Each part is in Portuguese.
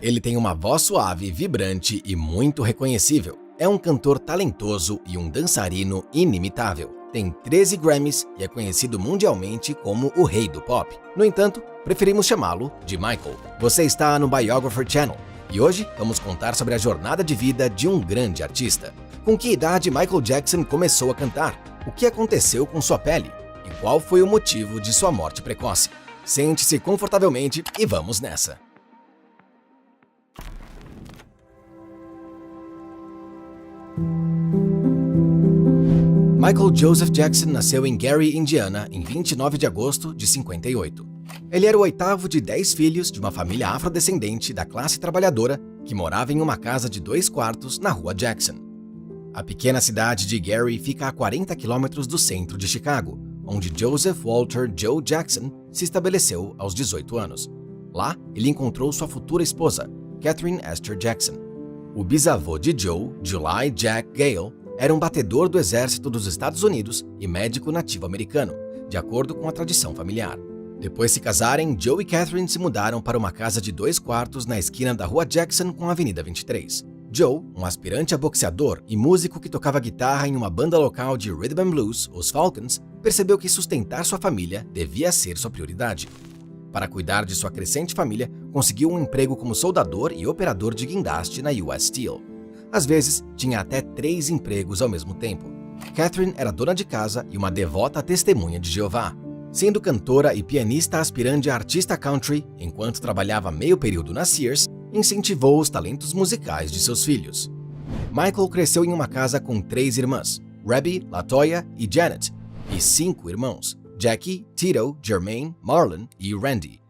Ele tem uma voz suave, vibrante e muito reconhecível. É um cantor talentoso e um dançarino inimitável. Tem 13 Grammys e é conhecido mundialmente como o rei do pop. No entanto, preferimos chamá-lo de Michael. Você está no Biographer Channel e hoje vamos contar sobre a jornada de vida de um grande artista. Com que idade Michael Jackson começou a cantar? O que aconteceu com sua pele? E qual foi o motivo de sua morte precoce? Sente-se confortavelmente e vamos nessa! Michael Joseph Jackson nasceu em Gary, Indiana, em 29 de agosto de 58. Ele era o oitavo de 10 filhos de uma família afrodescendente da classe trabalhadora que morava em uma casa de 2 quartos na rua Jackson. A pequena cidade de Gary fica a 40 quilômetros do centro de Chicago, onde Joseph Walter Joe Jackson se estabeleceu aos 18 anos. Lá, ele encontrou sua futura esposa, Catherine Esther Jackson. O bisavô de Joe, July Jack Gale, era um batedor do exército dos Estados Unidos e médico nativo americano, de acordo com a tradição familiar. Depois de se casarem, Joe e Catherine se mudaram para uma casa de 2 quartos na esquina da rua Jackson com a Avenida 23. Joe, um aspirante a boxeador e músico que tocava guitarra em uma banda local de rhythm and blues, os Falcons, percebeu que sustentar sua família devia ser sua prioridade. Para cuidar de sua crescente família, conseguiu um emprego como soldador e operador de guindaste na US Steel. Às vezes, tinha até 3 empregos ao mesmo tempo. Catherine era dona de casa e uma devota testemunha de Jeová. Sendo cantora e pianista aspirante a artista country, enquanto trabalhava meio período na Sears, incentivou os talentos musicais de seus filhos. Michael cresceu em uma casa com 3 irmãs, Rebby, Latoya e Janet, e 5 irmãos, Jackie, Tito, Jermaine, Marlon e Randy.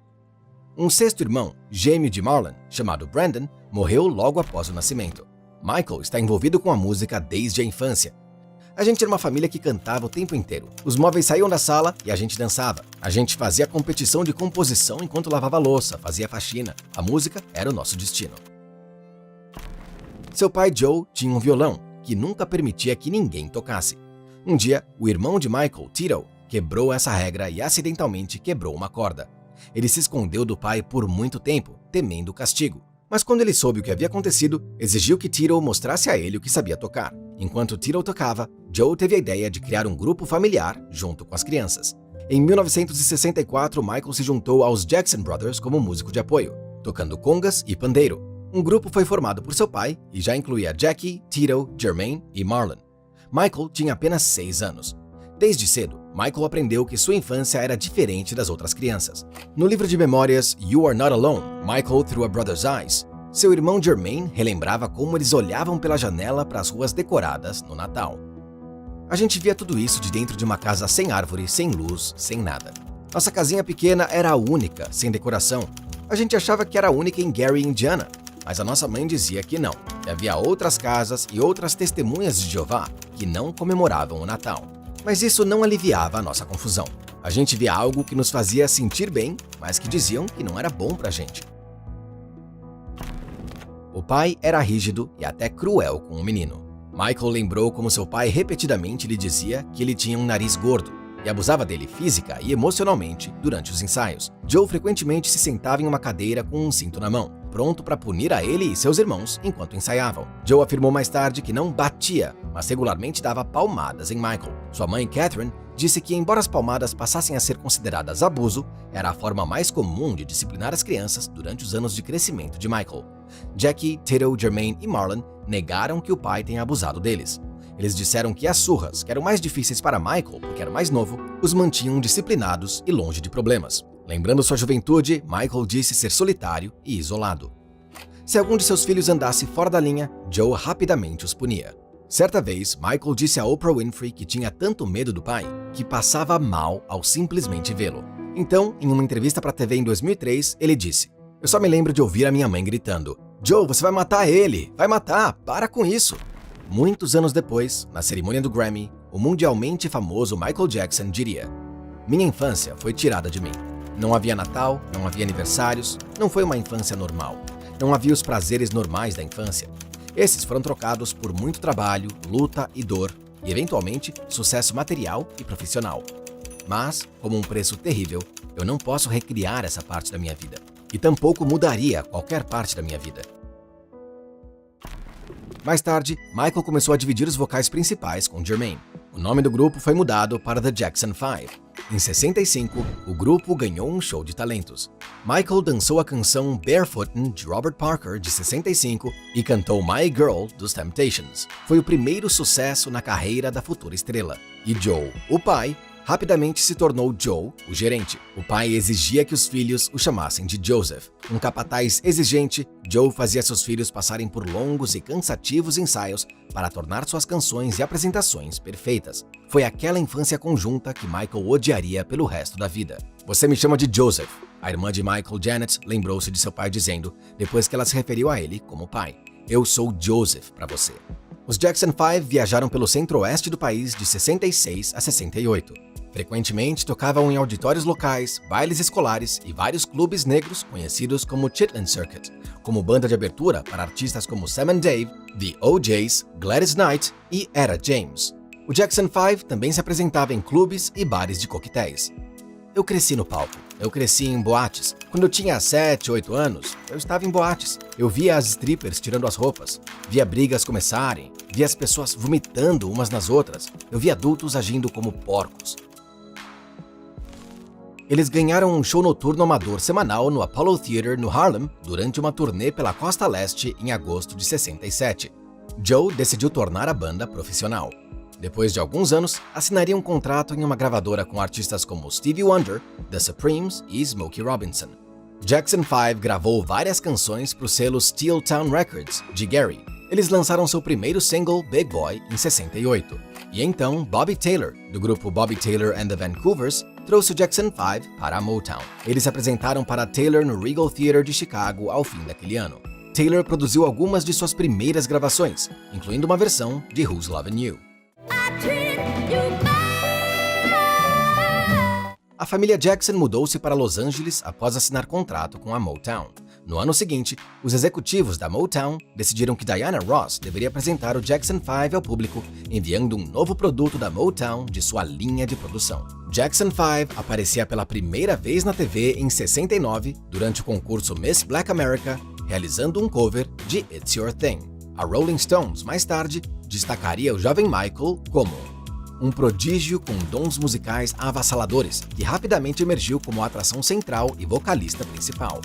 Um 6º irmão, gêmeo de Marlon, chamado Brandon, morreu logo após o nascimento. Michael está envolvido com a música desde a infância. A gente era uma família que cantava o tempo inteiro. Os móveis saíam da sala e a gente dançava. A gente fazia competição de composição enquanto lavava a louça, fazia faxina. A música era o nosso destino. Seu pai Joe tinha um violão, que nunca permitia que ninguém tocasse. Um dia, o irmão de Michael, Tito, quebrou essa regra e acidentalmente quebrou uma corda. Ele se escondeu do pai por muito tempo, temendo o castigo. Mas quando ele soube o que havia acontecido, exigiu que Tito mostrasse a ele o que sabia tocar. Enquanto Tito tocava, Joe teve a ideia de criar um grupo familiar junto com as crianças. Em 1964, Michael se juntou aos Jackson Brothers como músico de apoio, tocando congas e pandeiro. Um grupo foi formado por seu pai e já incluía Jackie, Tito, Jermaine e Marlon. Michael tinha apenas 6 anos. Desde cedo, Michael aprendeu que sua infância era diferente das outras crianças. No livro de memórias You Are Not Alone, Michael Through a Brother's Eyes, seu irmão Jermaine relembrava como eles olhavam pela janela para as ruas decoradas no Natal. A gente via tudo isso de dentro de uma casa sem árvore, sem luz, sem nada. Nossa casinha pequena era a única, sem decoração. A gente achava que era a única em Gary, Indiana, mas a nossa mãe dizia que não, que havia outras casas e outras testemunhas de Jeová que não comemoravam o Natal. Mas isso não aliviava a nossa confusão. A gente via algo que nos fazia sentir bem, mas que diziam que não era bom pra gente. O pai era rígido e até cruel com o menino. Michael lembrou como seu pai repetidamente lhe dizia que ele tinha um nariz gordo e abusava dele física e emocionalmente durante os ensaios. Joe frequentemente se sentava em uma cadeira com um cinto na mão, pronto para punir a ele e seus irmãos enquanto ensaiavam. Joe afirmou mais tarde que não batia, mas regularmente dava palmadas em Michael. Sua mãe, Catherine, disse que, embora as palmadas passassem a ser consideradas abuso, era a forma mais comum de disciplinar as crianças durante os anos de crescimento de Michael. Jackie, Tito, Jermaine e Marlon negaram que o pai tenha abusado deles. Eles disseram que as surras, que eram mais difíceis para Michael porque era mais novo, os mantinham disciplinados e longe de problemas. Lembrando sua juventude, Michael disse ser solitário e isolado. Se algum de seus filhos andasse fora da linha, Joe rapidamente os punia. Certa vez, Michael disse a Oprah Winfrey que tinha tanto medo do pai que passava mal ao simplesmente vê-lo. Então, em uma entrevista para a TV em 2003, ele disse: "Eu só me lembro de ouvir a minha mãe gritando: 'Joe, você vai matar ele! Vai matar! Para com isso!'" Muitos anos depois, na cerimônia do Grammy, o mundialmente famoso Michael Jackson diria: "Minha infância foi tirada de mim. Não havia Natal, não havia aniversários, não foi uma infância normal. Não havia os prazeres normais da infância. Esses foram trocados por muito trabalho, luta e dor, e eventualmente sucesso material e profissional. Mas, como um preço terrível, eu não posso recriar essa parte da minha vida. e tampouco mudaria qualquer parte da minha vida. Mais tarde, Michael começou a dividir os vocais principais com Jermaine. O nome do grupo foi mudado para The Jackson 5. Em 65, o grupo ganhou um show de talentos. Michael dançou a canção Barefootin' de Robert Parker, de 65, e cantou My Girl, dos Temptations. Foi o primeiro sucesso na carreira da futura estrela. E Joe, o pai, rapidamente se tornou Joe, o gerente. O pai exigia que os filhos o chamassem de Joseph. Um capataz exigente, Joe fazia seus filhos passarem por longos e cansativos ensaios para tornar suas canções e apresentações perfeitas. Foi aquela infância conjunta que Michael odiaria pelo resto da vida. "Você me chama de Joseph", a irmã de Michael, Janet, lembrou-se de seu pai dizendo, depois que ela se referiu a ele como pai. "Eu sou Joseph para você." Os Jackson 5 viajaram pelo centro-oeste do país de 66 a 68. Frequentemente tocavam em auditórios locais, bailes escolares e vários clubes negros conhecidos como Chitlin Circuit, como banda de abertura para artistas como Sam and Dave, The OJs, Gladys Knight e Etta James. O Jackson 5 também se apresentava em clubes e bares de coquetéis. "Eu cresci no palco. Eu cresci em boates. Quando eu tinha 7, 8 anos, eu estava em boates. Eu via as strippers tirando as roupas, via brigas começarem, via as pessoas vomitando umas nas outras, eu via adultos agindo como porcos." Eles ganharam um show noturno amador semanal no Apollo Theater, no Harlem, durante uma turnê pela Costa Leste em agosto de 67. Joe decidiu tornar a banda profissional. Depois de alguns anos, assinaria um contrato em uma gravadora com artistas como Stevie Wonder, The Supremes e Smokey Robinson. Jackson 5 gravou várias canções para o selo Steel Town Records, de Gary. Eles lançaram seu primeiro single, Big Boy, em 68. E então, Bobby Taylor, do grupo Bobby Taylor and the Vancouvers, trouxe o Jackson 5 para a Motown. Eles se apresentaram para Taylor no Regal Theater de Chicago ao fim daquele ano. Taylor produziu algumas de suas primeiras gravações, incluindo uma versão de Who's Lovin' You. A família Jackson mudou-se para Los Angeles após assinar contrato com a Motown. No ano seguinte, os executivos da Motown decidiram que Diana Ross deveria apresentar o Jackson 5 ao público, enviando um novo produto da Motown de sua linha de produção. Jackson 5 aparecia pela primeira vez na TV em 69, durante o concurso Miss Black America, realizando um cover de It's Your Thing. A Rolling Stones, mais tarde, destacaria o jovem Michael como um prodígio com dons musicais avassaladores, que rapidamente emergiu como a atração central e vocalista principal.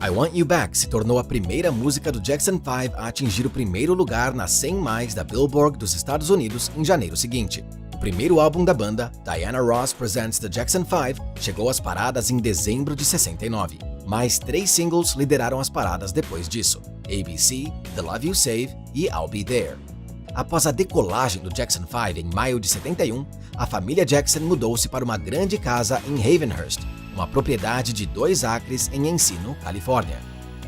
I Want You Back se tornou a primeira música do Jackson 5 a atingir o primeiro lugar nas 100 mais da Billboard dos Estados Unidos em janeiro seguinte. O primeiro álbum da banda, Diana Ross Presents The Jackson 5, chegou às paradas em dezembro de 69. Mais 3 singles lideraram as paradas depois disso: ABC, The Love You Save e I'll Be There. Após a decolagem do Jackson 5 em maio de 71, a família Jackson mudou-se para uma grande casa em Havenhurst, uma propriedade de 2 acres em Encino, Califórnia.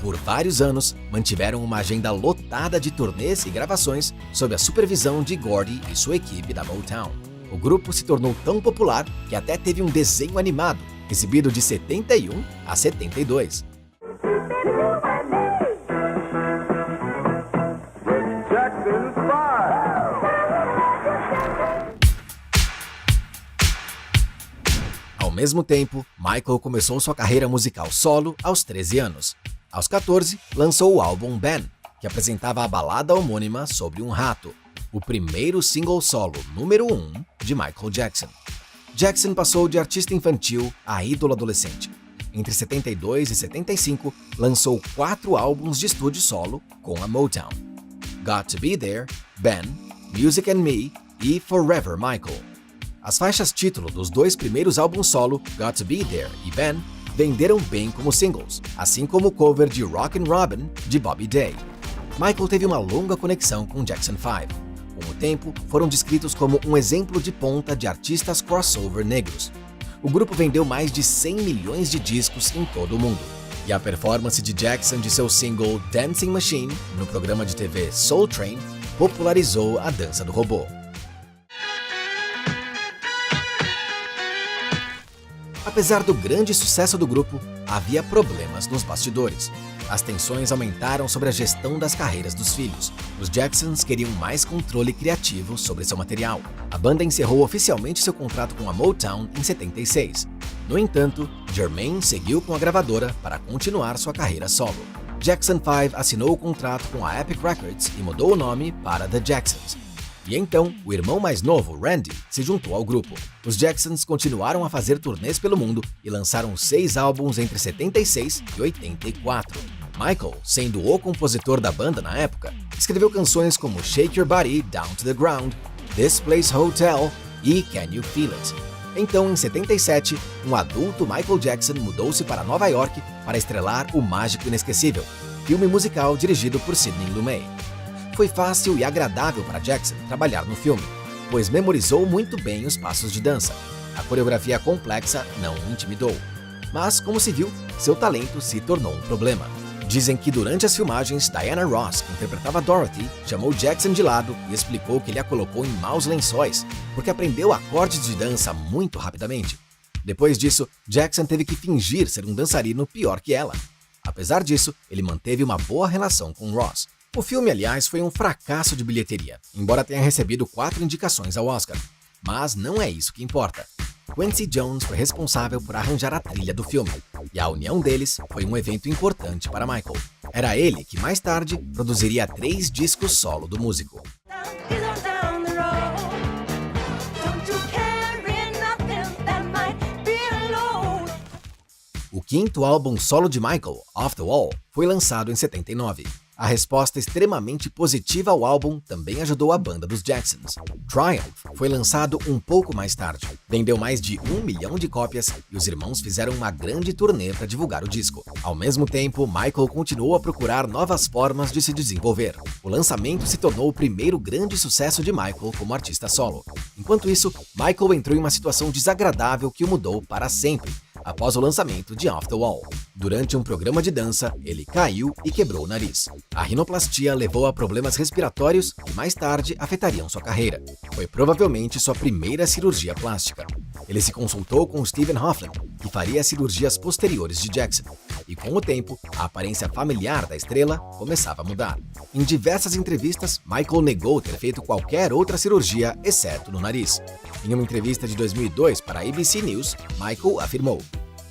Por vários anos, mantiveram uma agenda lotada de turnês e gravações sob a supervisão de Gordy e sua equipe da Motown. O grupo se tornou tão popular que até teve um desenho animado, exibido de 71 a 72. Ao mesmo tempo, Michael começou sua carreira musical solo aos 13 anos. Aos 14, lançou o álbum Ben, que apresentava a balada homônima sobre um rato, o primeiro single solo número 1 de Michael Jackson. Jackson passou de artista infantil a ídolo adolescente. Entre 72 e 75, lançou 4 álbuns de estúdio solo com a Motown: Got to Be There, Ben, Music and Me e Forever Michael. As faixas título dos 2 primeiros álbuns solo, Got to Be There e Ben, venderam bem como singles, assim como o cover de Rockin' Robin, de Bobby Day. Michael teve uma longa conexão com Jackson 5. Com o tempo, foram descritos como um exemplo de ponta de artistas crossover negros. O grupo vendeu mais de 100 milhões de discos em todo o mundo. E a performance de Jackson de seu single Dancing Machine, no programa de TV Soul Train, popularizou a dança do robô. Apesar do grande sucesso do grupo, havia problemas nos bastidores. As tensões aumentaram sobre a gestão das carreiras dos filhos. Os Jacksons queriam mais controle criativo sobre seu material. A banda encerrou oficialmente seu contrato com a Motown em 76. No entanto, Jermaine seguiu com a gravadora para continuar sua carreira solo. Jackson 5 assinou o contrato com a Epic Records e mudou o nome para The Jacksons. E então, o irmão mais novo, Randy, se juntou ao grupo. Os Jacksons continuaram a fazer turnês pelo mundo e lançaram 6 álbuns entre 76 e 84. Michael, sendo o compositor da banda na época, escreveu canções como Shake Your Body Down to the Ground, This Place Hotel e Can You Feel It? Então, em 77, um adulto Michael Jackson mudou-se para Nova York para estrelar O Mágico Inesquecível, filme musical dirigido por Sidney Lumet. Foi fácil e agradável para Jackson trabalhar no filme, pois memorizou muito bem os passos de dança. A coreografia complexa não o intimidou. Mas, como se viu, seu talento se tornou um problema. Dizem que durante as filmagens, Diana Ross, que interpretava Dorothy, chamou Jackson de lado e explicou que ele a colocou em maus lençóis, porque aprendeu acordes de dança muito rapidamente. Depois disso, Jackson teve que fingir ser um dançarino pior que ela. Apesar disso, ele manteve uma boa relação com Ross. O filme, aliás, foi um fracasso de bilheteria, embora tenha recebido 4 indicações ao Oscar. Mas não é isso que importa. Quincy Jones foi responsável por arranjar a trilha do filme, e a união deles foi um evento importante para Michael. Era ele que mais tarde produziria 3 discos solo do músico. O quinto álbum solo de Michael, Off the Wall, foi lançado em 79. A resposta extremamente positiva ao álbum também ajudou a banda dos Jacksons. Triumph foi lançado um pouco mais tarde. Vendeu mais de 1 milhão de cópias e os irmãos fizeram uma grande turnê para divulgar o disco. Ao mesmo tempo, Michael continuou a procurar novas formas de se desenvolver. O lançamento se tornou o primeiro grande sucesso de Michael como artista solo. Enquanto isso, Michael entrou em uma situação desagradável que o mudou para sempre, após o lançamento de Off the Wall. Durante um programa de dança, ele caiu e quebrou o nariz. A rinoplastia levou a problemas respiratórios que mais tarde afetariam sua carreira. Foi provavelmente sua primeira cirurgia plástica. Ele se consultou com Stephen Hoffman, que faria cirurgias posteriores de Jackson. E com o tempo, a aparência familiar da estrela começava a mudar. Em diversas entrevistas, Michael negou ter feito qualquer outra cirurgia, exceto no nariz. Em uma entrevista de 2002 para a ABC News, Michael afirmou: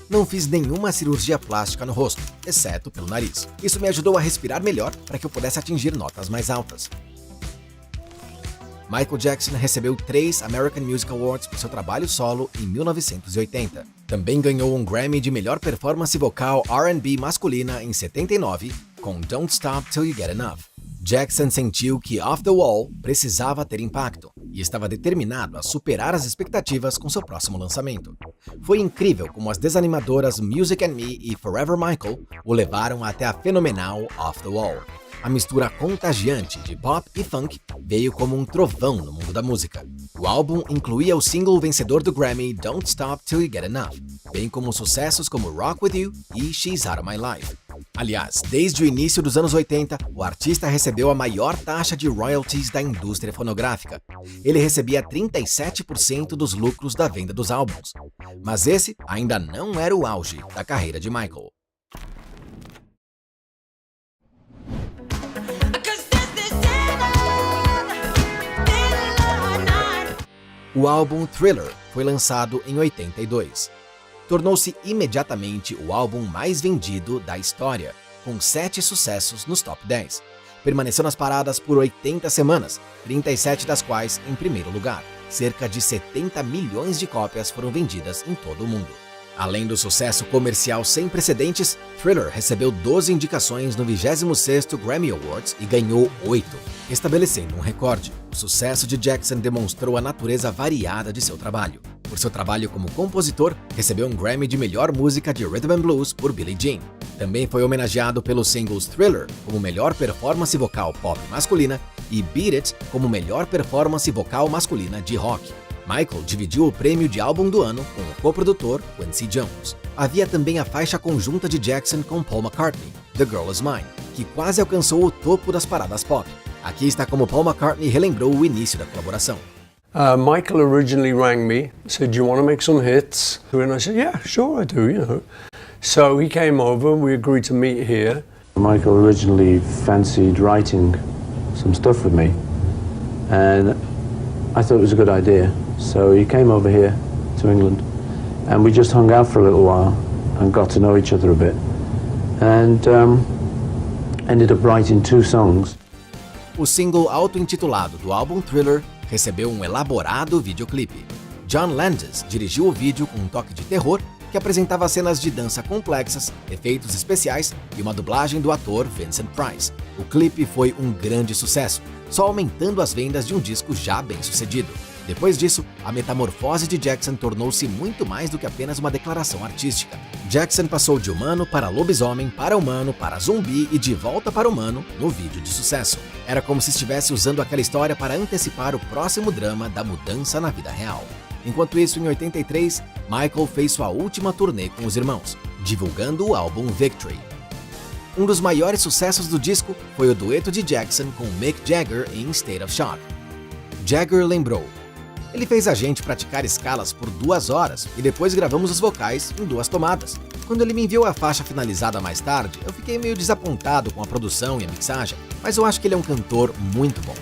"Não fiz nenhuma cirurgia plástica no rosto, exceto pelo nariz. Isso me ajudou a respirar melhor para que eu pudesse atingir notas mais altas." Michael Jackson recebeu 3 American Music Awards por seu trabalho solo em 1980. Também ganhou um Grammy de melhor performance vocal R&B masculina em 79, com Don't Stop Till You Get Enough. Jackson sentiu que Off the Wall precisava ter impacto e estava determinado a superar as expectativas com seu próximo lançamento. Foi incrível como as desanimadoras Music and Me e Forever Michael o levaram até a fenomenal Off the Wall. A mistura contagiante de pop e funk veio como um trovão no mundo da música. O álbum incluía o single vencedor do Grammy Don't Stop Till You Get Enough, bem como sucessos como Rock With You e She's Out of My Life. Aliás, desde o início dos anos 80, o artista recebeu a maior taxa de royalties da indústria fonográfica. Ele recebia 37% dos lucros da venda dos álbuns. Mas esse ainda não era o auge da carreira de Michael. O álbum Thriller foi lançado em 82. Tornou-se imediatamente o álbum mais vendido da história, com 7 sucessos nos top 10. Permaneceu nas paradas por 80 semanas, 37 das quais em primeiro lugar. Cerca de 70 milhões de cópias foram vendidas em todo o mundo. Além do sucesso comercial sem precedentes, Thriller recebeu 12 indicações no 26º Grammy Awards e ganhou 8, estabelecendo um recorde. O sucesso de Jackson demonstrou a natureza variada de seu trabalho. Por seu trabalho como compositor, recebeu um Grammy de melhor música de Rhythm and Blues por Billie Jean. Também foi homenageado pelos singles Thriller como melhor performance vocal pop masculina e Beat It como melhor performance vocal masculina de rock. Michael dividiu o prêmio de álbum do ano com o coprodutor Quincy Jones. Havia também a faixa conjunta de Jackson com Paul McCartney, The Girl Is Mine, que quase alcançou o topo das paradas pop. Aqui está como Paul McCartney relembrou o início da colaboração. Michael originally rang me, said, "Do you want to make some hits?" And I said, "Yeah, sure I do, you know." So he came over, we agreed to meet here. Michael originally fancied writing some stuff with me, and I thought it was a good idea. So he came over here to England and we just hung out for a little while and got to know each other a bit, and ended up writing 2 songs. O single auto-intitulado do álbum Thriller recebeu um elaborado videoclipe. John Landis dirigiu o vídeo com um toque de terror que apresentava cenas de dança complexas, efeitos especiais e uma dublagem do ator Vincent Price. O clipe foi um grande sucesso, só aumentando as vendas de um disco já bem sucedido. Depois disso, a metamorfose de Jackson tornou-se muito mais do que apenas uma declaração artística. Jackson passou de humano para lobisomem, para humano, para zumbi e de volta para humano no vídeo de sucesso. Era como se estivesse usando aquela história para antecipar o próximo drama da mudança na vida real. Enquanto isso, em 83, Michael fez sua última turnê com os irmãos, divulgando o álbum Victory. Um dos maiores sucessos do disco foi o dueto de Jackson com Mick Jagger em State of Shock. Jagger lembrou: "Ele fez a gente praticar escalas por 2 horas e depois gravamos os vocais em 2 tomadas. Quando ele me enviou a faixa finalizada mais tarde, eu fiquei meio desapontado com a produção e a mixagem, mas eu acho que ele é um cantor muito bom."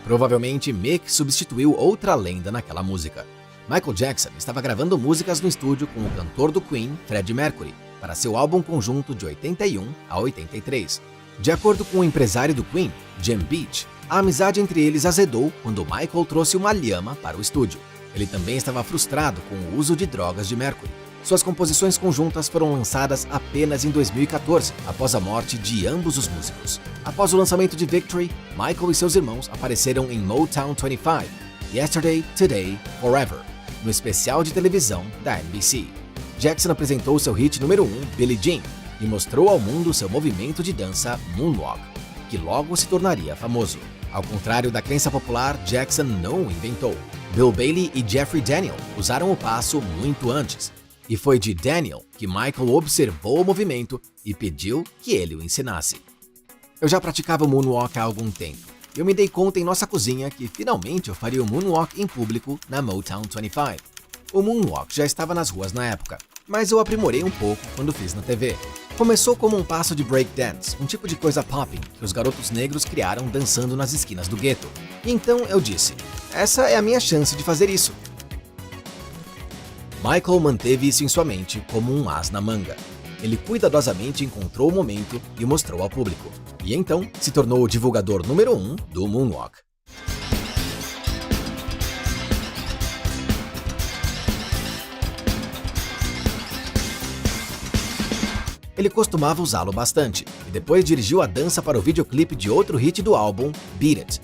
Provavelmente Mick substituiu outra lenda naquela música. Michael Jackson estava gravando músicas no estúdio com o cantor do Queen, Freddie Mercury, para seu álbum conjunto de 81 a 83. De acordo com o empresário do Queen, Jim Beach, a amizade entre eles azedou quando Michael trouxe uma lhama para o estúdio. Ele também estava frustrado com o uso de drogas de Mercury. Suas composições conjuntas foram lançadas apenas em 2014, após a morte de ambos os músicos. Após o lançamento de Victory, Michael e seus irmãos apareceram em Motown 25, Yesterday, Today, Forever, no especial de televisão da NBC. Jackson apresentou seu hit número 1, Billie Jean, e mostrou ao mundo seu movimento de dança Moonwalk, que logo se tornaria famoso. Ao contrário da crença popular, Jackson não o inventou. Bill Bailey e Jeffrey Daniel usaram o passo muito antes, e foi de Daniel que Michael observou o movimento e pediu que ele o ensinasse. Eu já praticava o Moonwalk há algum tempo. Eu me dei conta em nossa cozinha que finalmente eu faria o Moonwalk em público na Motown 25. O Moonwalk já estava nas ruas na época, mas eu aprimorei um pouco quando fiz na TV. Começou como um passo de breakdance, um tipo de coisa popping que os garotos negros criaram dançando nas esquinas do gueto. E então eu disse: essa é a minha chance de fazer isso. Michael manteve isso em sua mente como um as na manga. Ele cuidadosamente encontrou o momento e o mostrou ao público. E então se tornou o divulgador número 1 do Moonwalk. Ele costumava usá-lo bastante, e depois dirigiu a dança para o videoclipe de outro hit do álbum, Beat It.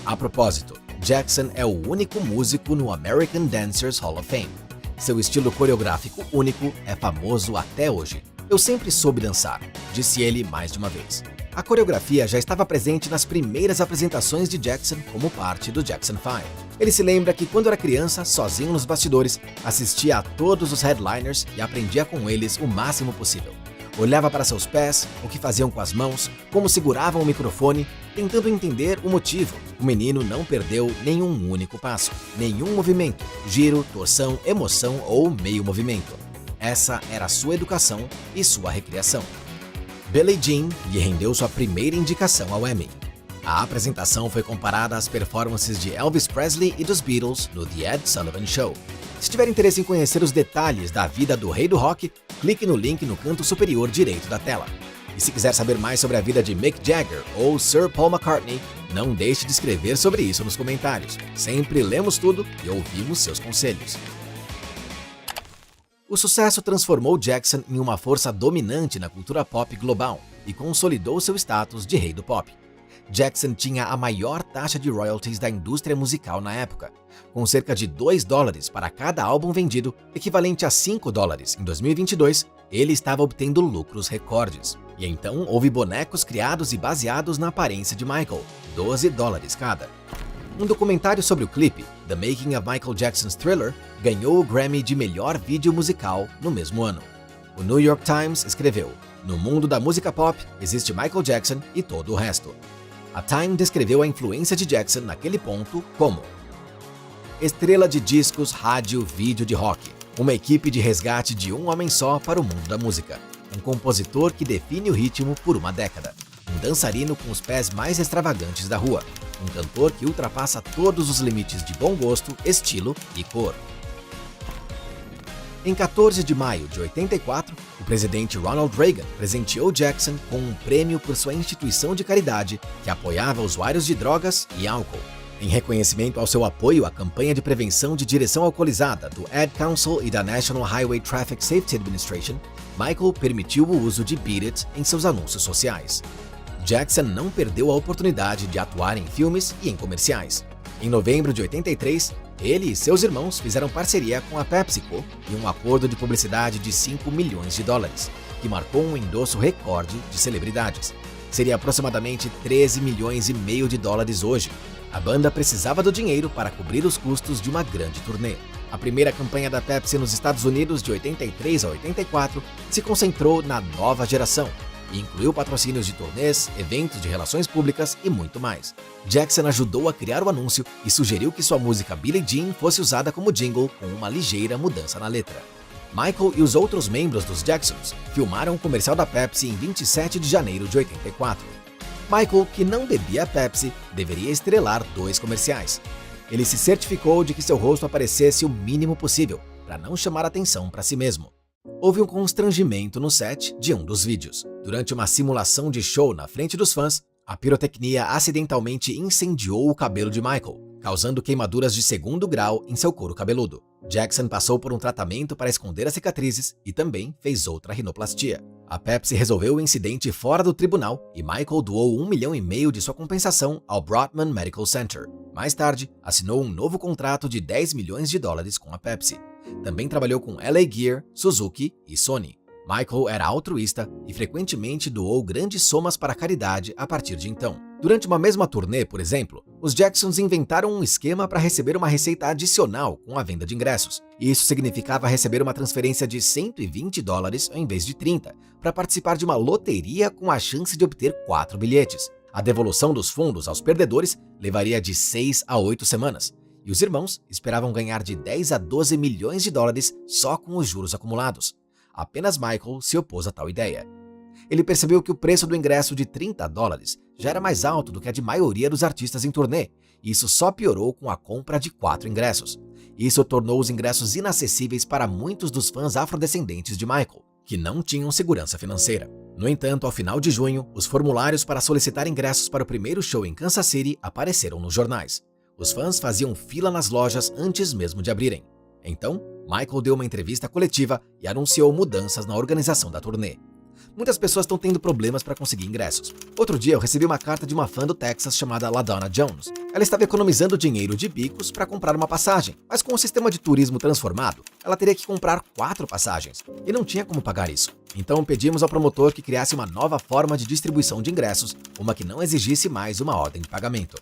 A propósito, Jackson é o único músico no American Dancers Hall of Fame. Seu estilo coreográfico único é famoso até hoje. Eu sempre soube dançar, disse ele mais de uma vez. A coreografia já estava presente nas primeiras apresentações de Jackson como parte do Jackson 5. Ele se lembra que quando era criança, sozinho nos bastidores, assistia a todos os headliners e aprendia com eles o máximo possível. Olhava para seus pés, o que faziam com as mãos, como seguravam o microfone, tentando entender o motivo. O menino não perdeu nenhum único passo, nenhum movimento, giro, torção, emoção ou meio movimento. Essa era sua educação e sua recreação. Billie Jean lhe rendeu sua primeira indicação ao Emmy. A apresentação foi comparada às performances de Elvis Presley e dos Beatles no The Ed Sullivan Show. Se tiver interesse em conhecer os detalhes da vida do rei do rock, clique no link no canto superior direito da tela. E se quiser saber mais sobre a vida de Mick Jagger ou Sir Paul McCartney, não deixe de escrever sobre isso nos comentários. Sempre lemos tudo e ouvimos seus conselhos. O sucesso transformou Jackson em uma força dominante na cultura pop global e consolidou seu status de rei do pop. Jackson tinha a maior taxa de royalties da indústria musical na época, com cerca de $2 para cada álbum vendido, equivalente a $5 em 2022, ele estava obtendo lucros recordes. E então houve bonecos criados e baseados na aparência de Michael, $12 cada. Um documentário sobre o clipe, The Making of Michael Jackson's Thriller, ganhou o Grammy de melhor vídeo musical no mesmo ano. O New York Times escreveu: "No mundo da música pop, existe Michael Jackson e todo o resto." A Time descreveu a influência de Jackson naquele ponto como estrela de discos, rádio, vídeo de rock, uma equipe de resgate de um homem só para o mundo da música, um compositor que define o ritmo por uma década, um dançarino com os pés mais extravagantes da rua, um cantor que ultrapassa todos os limites de bom gosto, estilo e cor. Em 14 de maio de 84, o presidente Ronald Reagan presenteou Jackson com um prêmio por sua instituição de caridade que apoiava usuários de drogas e álcool. Em reconhecimento ao seu apoio à campanha de prevenção de direção alcoolizada do Ad Council e da National Highway Traffic Safety Administration, Michael permitiu o uso de Beat It em seus anúncios sociais. Jackson não perdeu a oportunidade de atuar em filmes e em comerciais. Em novembro de 83, ele e seus irmãos fizeram parceria com a PepsiCo em um acordo de publicidade de $5 milhões, que marcou um endosso recorde de celebridades. Seria aproximadamente $13,5 milhões hoje. A banda precisava do dinheiro para cobrir os custos de uma grande turnê. A primeira campanha da Pepsi nos Estados Unidos de 83 a 84 se concentrou na nova geração e incluiu patrocínios de turnês, eventos de relações públicas e muito mais. Jackson ajudou a criar o anúncio e sugeriu que sua música Billie Jean fosse usada como jingle com uma ligeira mudança na letra. Michael e os outros membros dos Jacksons filmaram o comercial da Pepsi em 27 de janeiro de 84. Michael, que não bebia Pepsi, deveria estrelar 2 comerciais. Ele se certificou de que seu rosto aparecesse o mínimo possível, para não chamar atenção para si mesmo. Houve um constrangimento no set de um dos vídeos. Durante uma simulação de show na frente dos fãs, a pirotecnia acidentalmente incendiou o cabelo de Michael, causando queimaduras de 2º grau em seu couro cabeludo. Jackson passou por um tratamento para esconder as cicatrizes e também fez outra rinoplastia. A Pepsi resolveu o incidente fora do tribunal e Michael doou $1,5 milhão de sua compensação ao Broadman Medical Center. Mais tarde, assinou um novo contrato de $10 milhões com a Pepsi. Também trabalhou com LA Gear, Suzuki e Sony. Michael era altruísta e frequentemente doou grandes somas para a caridade a partir de então. Durante uma mesma turnê, por exemplo, os Jacksons inventaram um esquema para receber uma receita adicional com a venda de ingressos. E isso significava receber uma transferência de $120 ao invés de 30, para participar de uma loteria com a chance de obter 4 bilhetes. A devolução dos fundos aos perdedores levaria de 6 a 8 semanas. E os irmãos esperavam ganhar de $10 a $12 milhões só com os juros acumulados. Apenas Michael se opôs a tal ideia. Ele percebeu que o preço do ingresso de $30 já era mais alto do que a de maioria dos artistas em turnê, e isso só piorou com a compra de 4 ingressos. Isso tornou os ingressos inacessíveis para muitos dos fãs afrodescendentes de Michael, que não tinham segurança financeira. No entanto, ao final de junho, os formulários para solicitar ingressos para o primeiro show em Kansas City apareceram nos jornais. Os fãs faziam fila nas lojas antes mesmo de abrirem. Então, Michael deu uma entrevista coletiva e anunciou mudanças na organização da turnê. Muitas pessoas estão tendo problemas para conseguir ingressos. Outro dia eu recebi uma carta de uma fã do Texas chamada LaDonna Jones. Ela estava economizando dinheiro de bicos para comprar uma passagem, mas com o sistema de turismo transformado, ela teria que comprar 4 passagens e não tinha como pagar isso. Então pedimos ao promotor que criasse uma nova forma de distribuição de ingressos, uma que não exigisse mais uma ordem de pagamento.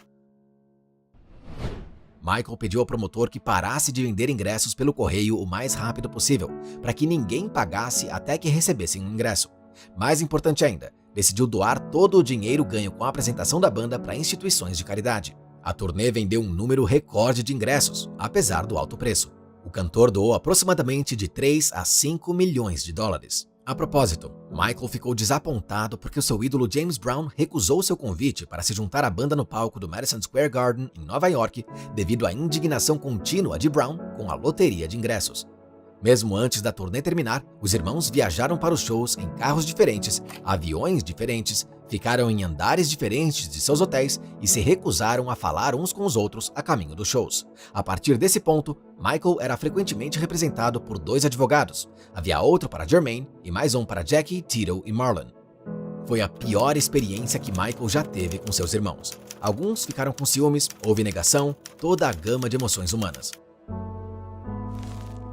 Michael pediu ao promotor que parasse de vender ingressos pelo correio o mais rápido possível, para que ninguém pagasse até que recebessem um ingresso. Mais importante ainda, decidiu doar todo o dinheiro ganho com a apresentação da banda para instituições de caridade. A turnê vendeu um número recorde de ingressos, apesar do alto preço. O cantor doou aproximadamente de $3 a $5 milhões. A propósito, Michael ficou desapontado porque o seu ídolo James Brown recusou seu convite para se juntar à banda no palco do Madison Square Garden, em Nova York, devido à indignação contínua de Brown com a loteria de ingressos. Mesmo antes da turnê terminar, os irmãos viajaram para os shows em carros diferentes, aviões diferentes, ficaram em andares diferentes de seus hotéis e se recusaram a falar uns com os outros a caminho dos shows. A partir desse ponto, Michael era frequentemente representado por 2 advogados. Havia outro para Jermaine e mais um para Jackie, Tito e Marlon. Foi a pior experiência que Michael já teve com seus irmãos. Alguns ficaram com ciúmes, houve negação, toda a gama de emoções humanas.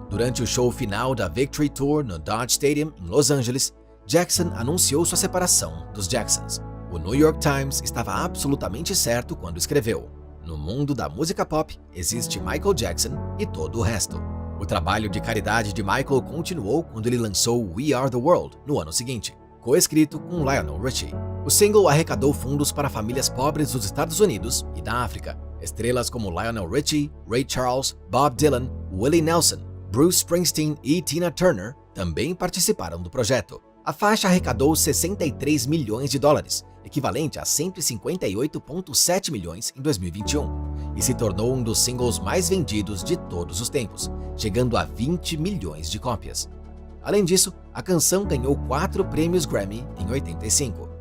Durante o show final da Victory Tour no Dodge Stadium, em Los Angeles, Jackson anunciou sua separação dos Jacksons. O New York Times estava absolutamente certo quando escreveu: "No mundo da música pop, existe Michael Jackson e todo o resto." O trabalho de caridade de Michael continuou quando ele lançou We Are the World no ano seguinte, coescrito com Lionel Richie. O single arrecadou fundos para famílias pobres dos Estados Unidos e da África. Estrelas como Lionel Richie, Ray Charles, Bob Dylan, Willie Nelson, Bruce Springsteen e Tina Turner também participaram do projeto. A faixa arrecadou 63 milhões de dólares, equivalente a 158,7 milhões em 2021, e se tornou um dos singles mais vendidos de todos os tempos, chegando a 20 milhões de cópias. Além disso, a canção ganhou 4 prêmios Grammy em 85.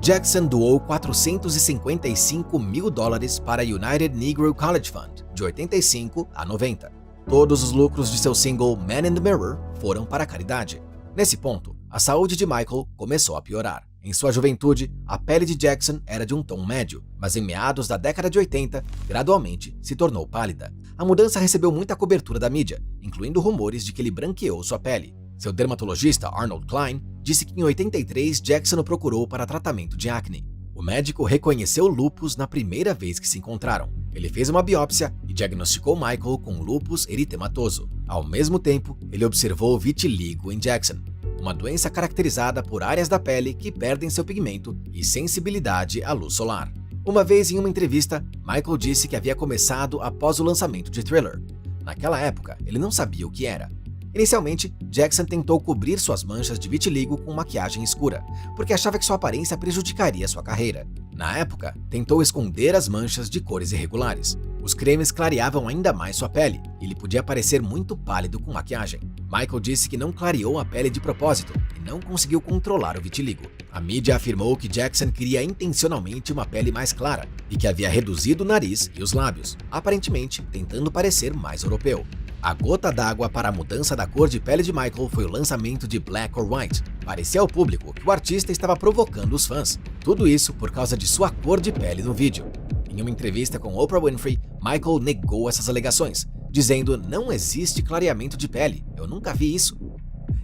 Jackson doou 455 mil dólares para a United Negro College Fund, de 85 a 90. Todos os lucros de seu single Man in the Mirror foram para a caridade. Nesse ponto, a saúde de Michael começou a piorar. Em sua juventude, a pele de Jackson era de um tom médio, mas em meados da década de 80, gradualmente se tornou pálida. A mudança recebeu muita cobertura da mídia, incluindo rumores de que ele branqueou sua pele. Seu dermatologista Arnold Klein disse que em 83 Jackson o procurou para tratamento de acne. O médico reconheceu lúpus na primeira vez que se encontraram. Ele fez uma biópsia e diagnosticou Michael com lúpus eritematoso. Ao mesmo tempo, ele observou vitiligo em Jackson, uma doença caracterizada por áreas da pele que perdem seu pigmento e sensibilidade à luz solar. Uma vez em uma entrevista, Michael disse que havia começado após o lançamento de Thriller. Naquela época, ele não sabia o que era. Inicialmente, Jackson tentou cobrir suas manchas de vitiligo com maquiagem escura, porque achava que sua aparência prejudicaria sua carreira. Na época, tentou esconder as manchas de cores irregulares. Os cremes clareavam ainda mais sua pele, e ele podia parecer muito pálido com maquiagem. Michael disse que não clareou a pele de propósito e não conseguiu controlar o vitiligo. A mídia afirmou que Jackson queria intencionalmente uma pele mais clara e que havia reduzido o nariz e os lábios, aparentemente tentando parecer mais europeu. A gota d'água para a mudança da cor de pele de Michael foi o lançamento de Black or White. Parecia ao público que o artista estava provocando os fãs. Tudo isso por causa de sua cor de pele no vídeo. Em uma entrevista com Oprah Winfrey, Michael negou essas alegações, dizendo: "Não existe clareamento de pele, eu nunca vi isso.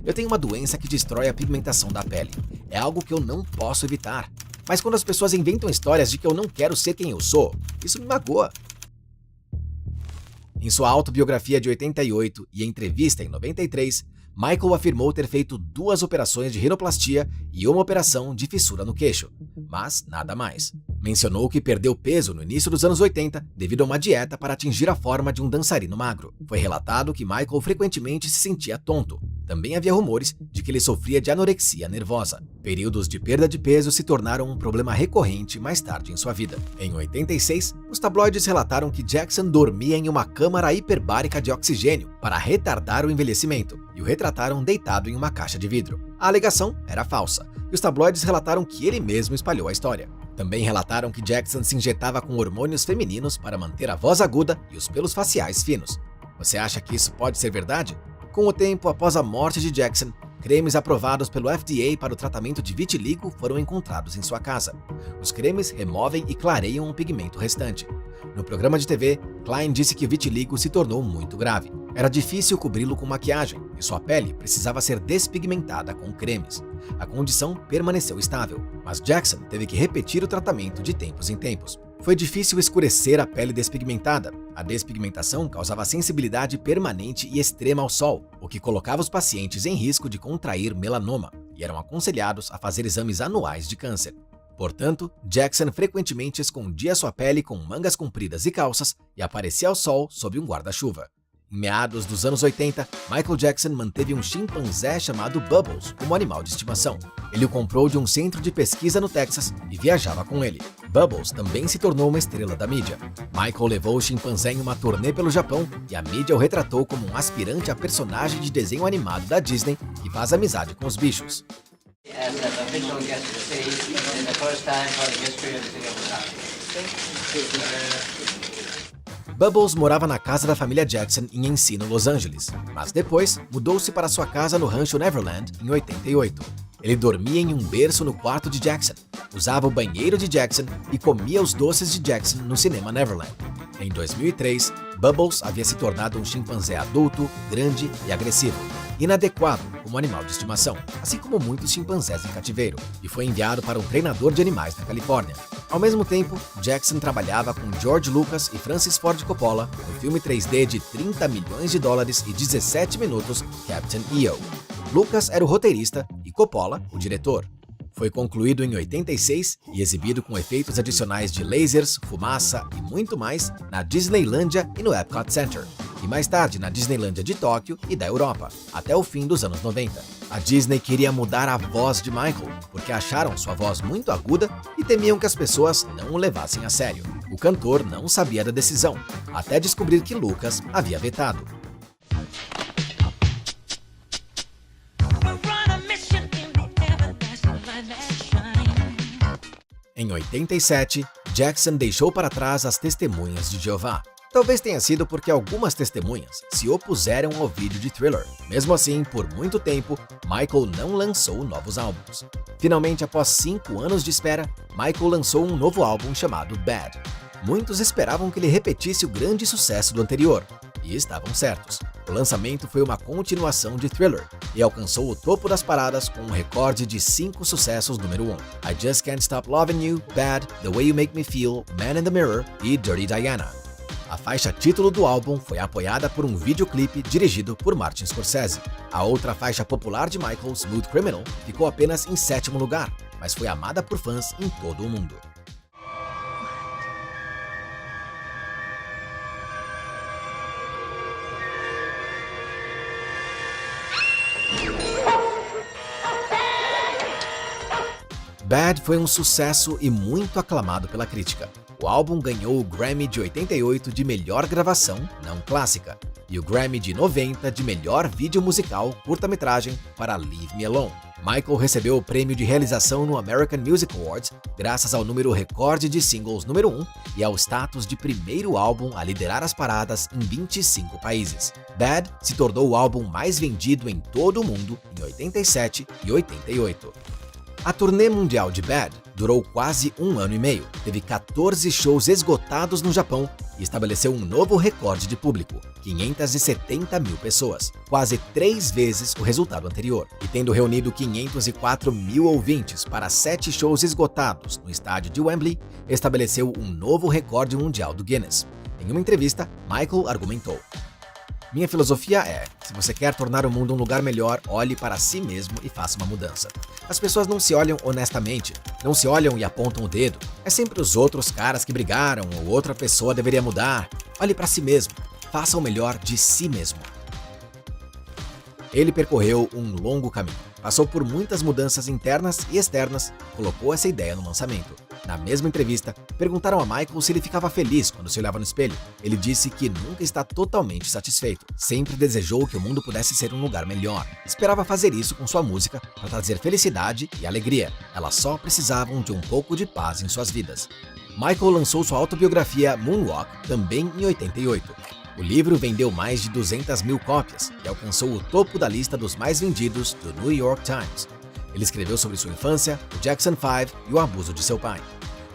Eu tenho uma doença que destrói a pigmentação da pele. É algo que eu não posso evitar. Mas quando as pessoas inventam histórias de que eu não quero ser quem eu sou, isso me magoa." Em sua autobiografia de 88 e entrevista em 93, Michael afirmou ter feito 2 operações de rinoplastia e uma operação de fissura no queixo, mas nada mais. Mencionou que perdeu peso no início dos anos 80 devido a uma dieta para atingir a forma de um dançarino magro. Foi relatado que Michael frequentemente se sentia tonto. Também havia rumores de que ele sofria de anorexia nervosa. Períodos de perda de peso se tornaram um problema recorrente mais tarde em sua vida. Em 86, os tabloides relataram que Jackson dormia em uma câmara hiperbárica de oxigênio para retardar o envelhecimento e o retrataram deitado em uma caixa de vidro. A alegação era falsa e os tabloides relataram que ele mesmo espalhou a história. Também relataram que Jackson se injetava com hormônios femininos para manter a voz aguda e os pelos faciais finos. Você acha que isso pode ser verdade? Com o tempo após a morte de Jackson, cremes aprovados pelo FDA para o tratamento de vitiligo foram encontrados em sua casa. Os cremes removem e clareiam o pigmento restante. No programa de TV, Klein disse que o vitiligo se tornou muito grave. Era difícil cobri-lo com maquiagem e sua pele precisava ser despigmentada com cremes. A condição permaneceu estável, mas Jackson teve que repetir o tratamento de tempos em tempos. Foi difícil escurecer a pele despigmentada. A despigmentação causava sensibilidade permanente e extrema ao sol, o que colocava os pacientes em risco de contrair melanoma, e eram aconselhados a fazer exames anuais de câncer. Portanto, Jackson frequentemente escondia sua pele com mangas compridas e calças e aparecia ao sol sob um guarda-chuva. Em meados dos anos 80, Michael Jackson manteve um chimpanzé chamado Bubbles como animal de estimação. Ele o comprou de um centro de pesquisa no Texas e viajava com ele. Bubbles também se tornou uma estrela da mídia. Michael levou o chimpanzé em uma turnê pelo Japão e a mídia o retratou como um aspirante a personagem de desenho animado da Disney que faz amizade com os bichos. Bubbles morava na casa da família Jackson em Encino, Los Angeles, mas depois mudou-se para sua casa no rancho Neverland em 88. Ele dormia em um berço no quarto de Jackson, usava o banheiro de Jackson e comia os doces de Jackson no cinema Neverland. Em 2003, Bubbles havia se tornado um chimpanzé adulto, grande e agressivo, inadequado como animal de estimação, assim como muitos chimpanzés em cativeiro, e foi enviado para um treinador de animais na Califórnia. Ao mesmo tempo, Jackson trabalhava com George Lucas e Francis Ford Coppola no filme 3D de $30 milhões e 17 minutos, Captain EO. Lucas era o roteirista e Coppola, o diretor. Foi concluído em 86 e exibido com efeitos adicionais de lasers, fumaça e muito mais na Disneylândia e no Epcot Center, e mais tarde na Disneylândia de Tóquio e da Europa, até o fim dos anos 90. A Disney queria mudar a voz de Michael, porque acharam sua voz muito aguda e temiam que as pessoas não o levassem a sério. O cantor não sabia da decisão, até descobrir que Lucas havia vetado. Em 87, Jackson deixou para trás as Testemunhas de Jeová. Talvez tenha sido porque algumas testemunhas se opuseram ao vídeo de Thriller. Mesmo assim, por muito tempo, Michael não lançou novos álbuns. Finalmente, após 5 anos de espera, Michael lançou um novo álbum chamado Bad. Muitos esperavam que ele repetisse o grande sucesso do anterior, e estavam certos. O lançamento foi uma continuação de Thriller e alcançou o topo das paradas com um recorde de 5 sucessos número 1. I Just Can't Stop Loving You, Bad, The Way You Make Me Feel, Man in the Mirror e Dirty Diana. A faixa título do álbum foi apoiada por um videoclipe dirigido por Martin Scorsese. A outra faixa popular de Michael, Smooth Criminal, ficou apenas em 7º lugar, mas foi amada por fãs em todo o mundo. Bad foi um sucesso e muito aclamado pela crítica. O álbum ganhou o Grammy de 88 de melhor gravação não clássica e o Grammy de 90 de melhor vídeo musical curta-metragem para Leave Me Alone. Michael recebeu o prêmio de realização no American Music Awards graças ao número recorde de singles número 1 e ao status de primeiro álbum a liderar as paradas em 25 países. Bad se tornou o álbum mais vendido em todo o mundo em 87 e 88. A turnê mundial de Bad durou quase 1 ano e meio, teve 14 shows esgotados no Japão e estabeleceu um novo recorde de público, 570 mil pessoas, quase 3 vezes o resultado anterior. E tendo reunido 504 mil ouvintes para 7 shows esgotados no estádio de Wembley, estabeleceu um novo recorde mundial do Guinness. Em uma entrevista, Michael argumentou: "Minha filosofia é, se você quer tornar o mundo um lugar melhor, olhe para si mesmo e faça uma mudança. As pessoas não se olham honestamente, não se olham e apontam o dedo. É sempre os outros caras que brigaram ou outra pessoa deveria mudar. Olhe para si mesmo, faça o melhor de si mesmo." Ele percorreu um longo caminho, passou por muitas mudanças internas e externas, colocou essa ideia no lançamento. Na mesma entrevista, perguntaram a Michael se ele ficava feliz quando se olhava no espelho. Ele disse que nunca está totalmente satisfeito. Sempre desejou que o mundo pudesse ser um lugar melhor. Esperava fazer isso com sua música para trazer felicidade e alegria. Elas só precisavam de um pouco de paz em suas vidas. Michael lançou sua autobiografia Moonwalk também em 88. O livro vendeu mais de 200 mil cópias e alcançou o topo da lista dos mais vendidos do New York Times. Ele escreveu sobre sua infância, o Jackson 5 e o abuso de seu pai.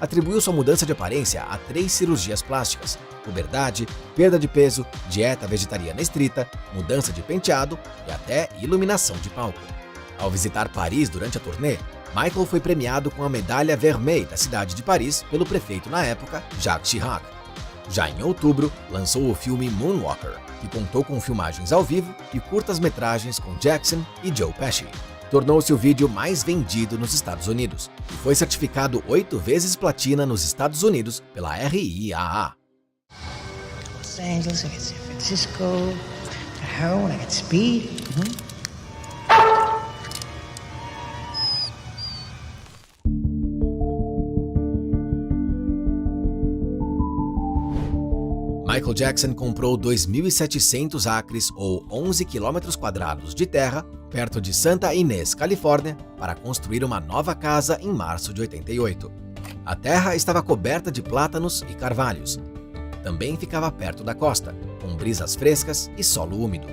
Atribuiu sua mudança de aparência a 3 cirurgias plásticas: puberdade, perda de peso, dieta vegetariana estrita, mudança de penteado e até iluminação de palco. Ao visitar Paris durante a turnê, Michael foi premiado com a Medalha Vermeille da cidade de Paris pelo prefeito na época, Jacques Chirac. Já em outubro, lançou o filme Moonwalker, que contou com filmagens ao vivo e curtas-metragens com Jackson e Joe Pesci. Tornou-se o vídeo mais vendido nos Estados Unidos e foi certificado 8 vezes platina nos Estados Unidos pela RIAA. Los Angeles, I got San Francisco, I got heroin, I got speed. Michael Jackson comprou 2.700 acres ou 11 quilômetros quadrados de terra perto de Santa Inês, Califórnia, para construir uma nova casa em março de 88. A terra estava coberta de plátanos e carvalhos. Também ficava perto da costa, com brisas frescas e solo úmido.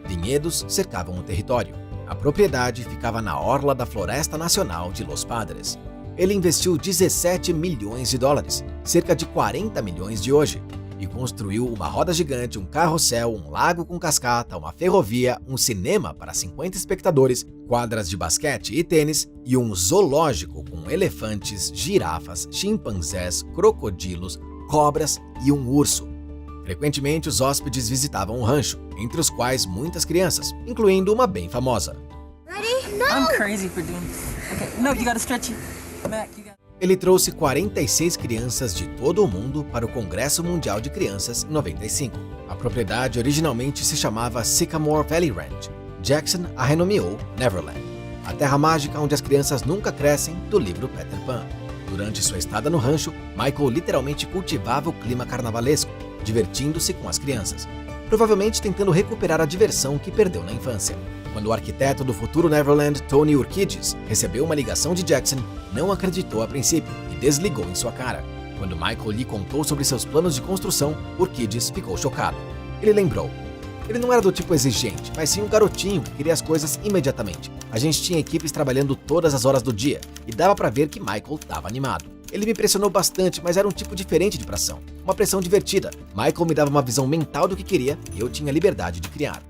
Vinhedos cercavam o território. A propriedade ficava na orla da Floresta Nacional de Los Padres. Ele investiu 17 milhões de dólares, cerca de 40 milhões de hoje, e construiu uma roda gigante, um carrossel, um lago com cascata, uma ferrovia, um cinema para 50 espectadores, quadras de basquete e tênis e um zoológico com elefantes, girafas, chimpanzés, crocodilos, cobras e um urso. Frequentemente, os hóspedes visitavam o rancho, entre os quais muitas crianças, incluindo uma bem famosa. Ready? No! I'm crazy for doing this. Okay, no, you gotta stretch it. Mac, you gotta... Ele trouxe 46 crianças de todo o mundo para o Congresso Mundial de Crianças em 95. A propriedade originalmente se chamava Sycamore Valley Ranch. Jackson a renomeou Neverland, a terra mágica onde as crianças nunca crescem, do livro Peter Pan. Durante sua estada no rancho, Michael literalmente cultivava o clima carnavalesco, divertindo-se com as crianças, provavelmente tentando recuperar a diversão que perdeu na infância. Quando o arquiteto do futuro Neverland, Tony Urquidez, recebeu uma ligação de Jackson, não acreditou a princípio e desligou em sua cara. Quando Michael lhe contou sobre seus planos de construção, Urquidez ficou chocado. Ele lembrou: ele não era do tipo exigente, mas sim um garotinho que queria as coisas imediatamente. A gente tinha equipes trabalhando todas as horas do dia e dava pra ver que Michael estava animado. Ele me pressionou bastante, mas era um tipo diferente de pressão, uma pressão divertida. Michael me dava uma visão mental do que queria e eu tinha liberdade de criar.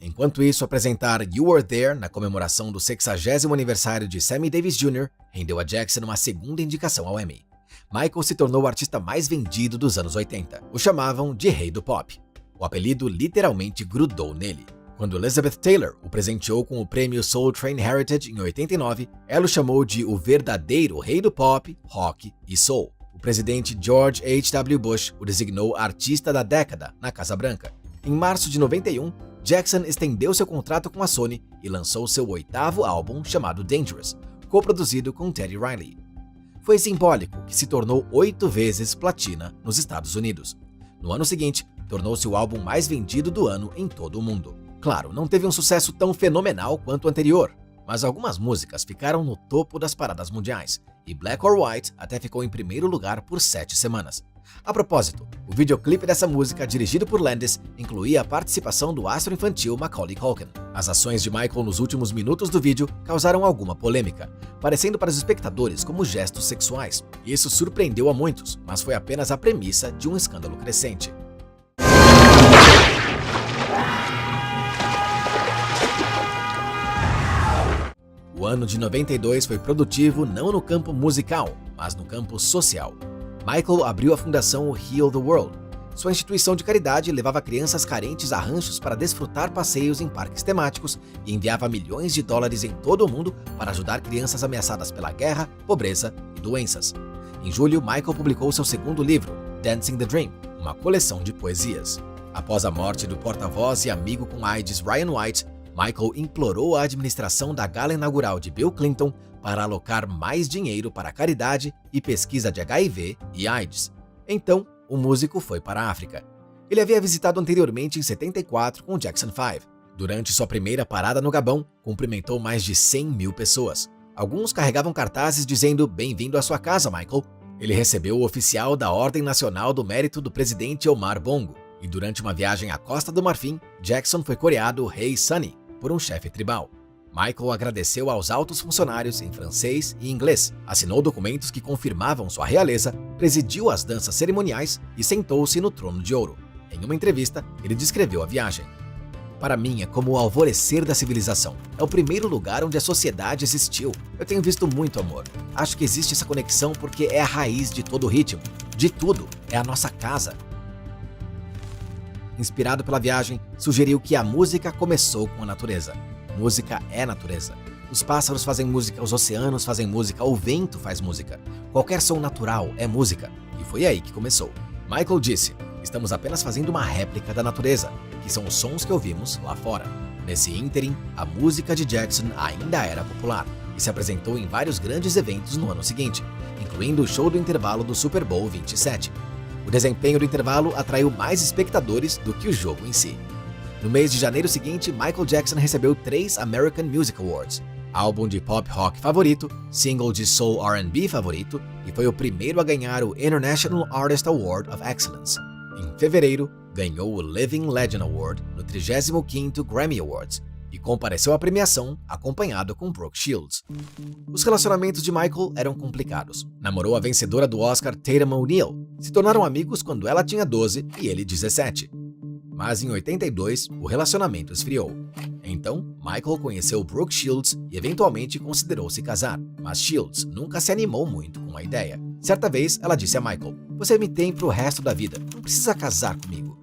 Enquanto isso, apresentar You Were There na comemoração do 60º aniversário de Sammy Davis Jr. rendeu a Jackson uma segunda indicação ao Emmy. Michael se tornou o artista mais vendido dos anos 80. O chamavam de Rei do Pop. O apelido literalmente grudou nele. Quando Elizabeth Taylor o presenteou com o prêmio Soul Train Heritage em 89, ela o chamou de o verdadeiro rei do pop, rock e soul. O presidente George H.W. Bush o designou artista da década na Casa Branca. Em março de 91, Jackson estendeu seu contrato com a Sony e lançou seu 8º álbum chamado Dangerous, coproduzido com Teddy Riley. Foi simbólico que se tornou 8 vezes platina nos Estados Unidos. No ano seguinte, tornou-se o álbum mais vendido do ano em todo o mundo. Claro, não teve um sucesso tão fenomenal quanto o anterior, mas algumas músicas ficaram no topo das paradas mundiais, e Black or White até ficou em primeiro lugar por 7 semanas. A propósito, o videoclipe dessa música, dirigido por Landis, incluía a participação do astro infantil Macaulay Culkin. As ações de Michael nos últimos minutos do vídeo causaram alguma polêmica, parecendo para os espectadores como gestos sexuais. Isso surpreendeu a muitos, mas foi apenas a premissa de um escândalo crescente. O ano de 92 foi produtivo não no campo musical, mas no campo social. Michael abriu a fundação Heal the World. Sua instituição de caridade levava crianças carentes a ranchos para desfrutar passeios em parques temáticos e enviava milhões de dólares em todo o mundo para ajudar crianças ameaçadas pela guerra, pobreza e doenças. Em julho, Michael publicou seu segundo livro, Dancing the Dream, uma coleção de poesias. Após a morte do porta-voz e amigo com AIDS Ryan White, Michael implorou a administração da gala inaugural de Bill Clinton para alocar mais dinheiro para a caridade e pesquisa de HIV e AIDS. Então, o músico foi para a África. Ele havia visitado anteriormente em 74 com o Jackson 5. Durante sua primeira parada no Gabão, cumprimentou mais de 100 mil pessoas. Alguns carregavam cartazes dizendo "Bem-vindo à sua casa, Michael". Ele recebeu o oficial da Ordem Nacional do Mérito do presidente Omar Bongo. E durante uma viagem à Costa do Marfim, Jackson foi coreado Rei Sunny por um chefe tribal. Michael agradeceu aos altos funcionários em francês e inglês, assinou documentos que confirmavam sua realeza, presidiu as danças cerimoniais e sentou-se no trono de ouro. Em uma entrevista, ele descreveu a viagem. "Para mim é como o alvorecer da civilização. É o primeiro lugar onde a sociedade existiu. Eu tenho visto muito amor. Acho que existe essa conexão porque é a raiz de todo o ritmo. De tudo. É a nossa casa." Inspirado pela viagem, sugeriu que a música começou com a natureza. Música é natureza. Os pássaros fazem música, os oceanos fazem música, o vento faz música. Qualquer som natural é música. E foi aí que começou. Michael disse: "Estamos apenas fazendo uma réplica da natureza, que são os sons que ouvimos lá fora." Nesse ínterim, a música de Jackson ainda era popular e se apresentou em vários grandes eventos no ano seguinte, incluindo o show do intervalo do Super Bowl 27. O desempenho do intervalo atraiu mais espectadores do que o jogo em si. No mês de janeiro seguinte, Michael Jackson recebeu 3 American Music Awards, álbum de pop rock favorito, single de soul R&B favorito e foi o primeiro a ganhar o International Artist Award of Excellence. Em fevereiro, ganhou o Living Legend Award no 35º Grammy Awards e compareceu à premiação acompanhado com Brooke Shields. Os relacionamentos de Michael eram complicados. Namorou a vencedora do Oscar Tatum O'Neal. Se tornaram amigos quando ela tinha 12 e ele 17. Mas em 82, o relacionamento esfriou. Então, Michael conheceu Brooke Shields e eventualmente considerou se casar, mas Shields nunca se animou muito com a ideia. Certa vez, ela disse a Michael: "Você me tem pro resto da vida, não precisa casar comigo."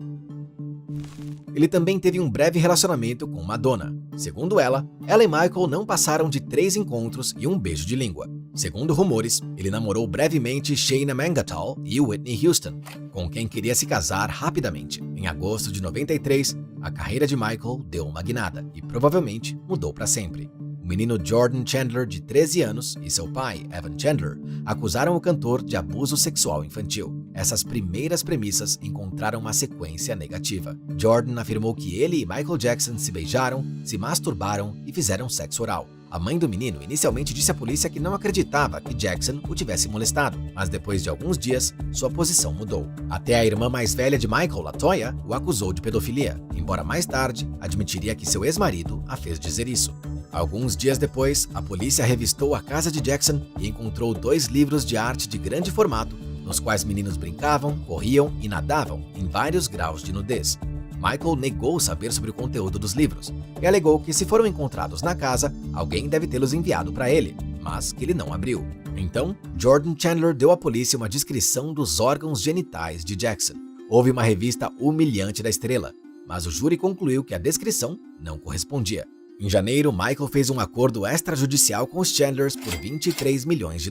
ele também teve um breve relacionamento com Madonna. Segundo ela e Michael não passaram de 3 encontros e um beijo de língua. Segundo rumores, ele namorou brevemente Shayna Mangatal e Whitney Houston, com quem queria se casar rapidamente. Em agosto de 93, a carreira de Michael deu uma guinada e provavelmente mudou para sempre. O menino Jordan Chandler, de 13 anos, e seu pai, Evan Chandler, acusaram o cantor de abuso sexual infantil. Essas primeiras premissas encontraram uma sequência negativa. Jordan afirmou que ele e Michael Jackson se beijaram, se masturbaram e fizeram sexo oral. A mãe do menino inicialmente disse à polícia que não acreditava que Jackson o tivesse molestado, mas depois de alguns dias, sua posição mudou. Até a irmã mais velha de Michael, LaToya, o acusou de pedofilia, embora mais tarde admitiria que seu ex-marido a fez dizer isso. Alguns dias depois, a polícia revistou a casa de Jackson e encontrou 2 livros de arte de grande formato, nos quais meninos brincavam, corriam e nadavam em vários graus de nudez. Michael negou saber sobre o conteúdo dos livros e alegou que, se foram encontrados na casa, alguém deve tê-los enviado para ele, mas que ele não abriu. Então, Jordan Chandler deu à polícia uma descrição dos órgãos genitais de Jackson. Houve uma revista humilhante da estrela, mas o júri concluiu que a descrição não correspondia. Em janeiro, Michael fez um acordo extrajudicial com os Chandlers por $23 milhões.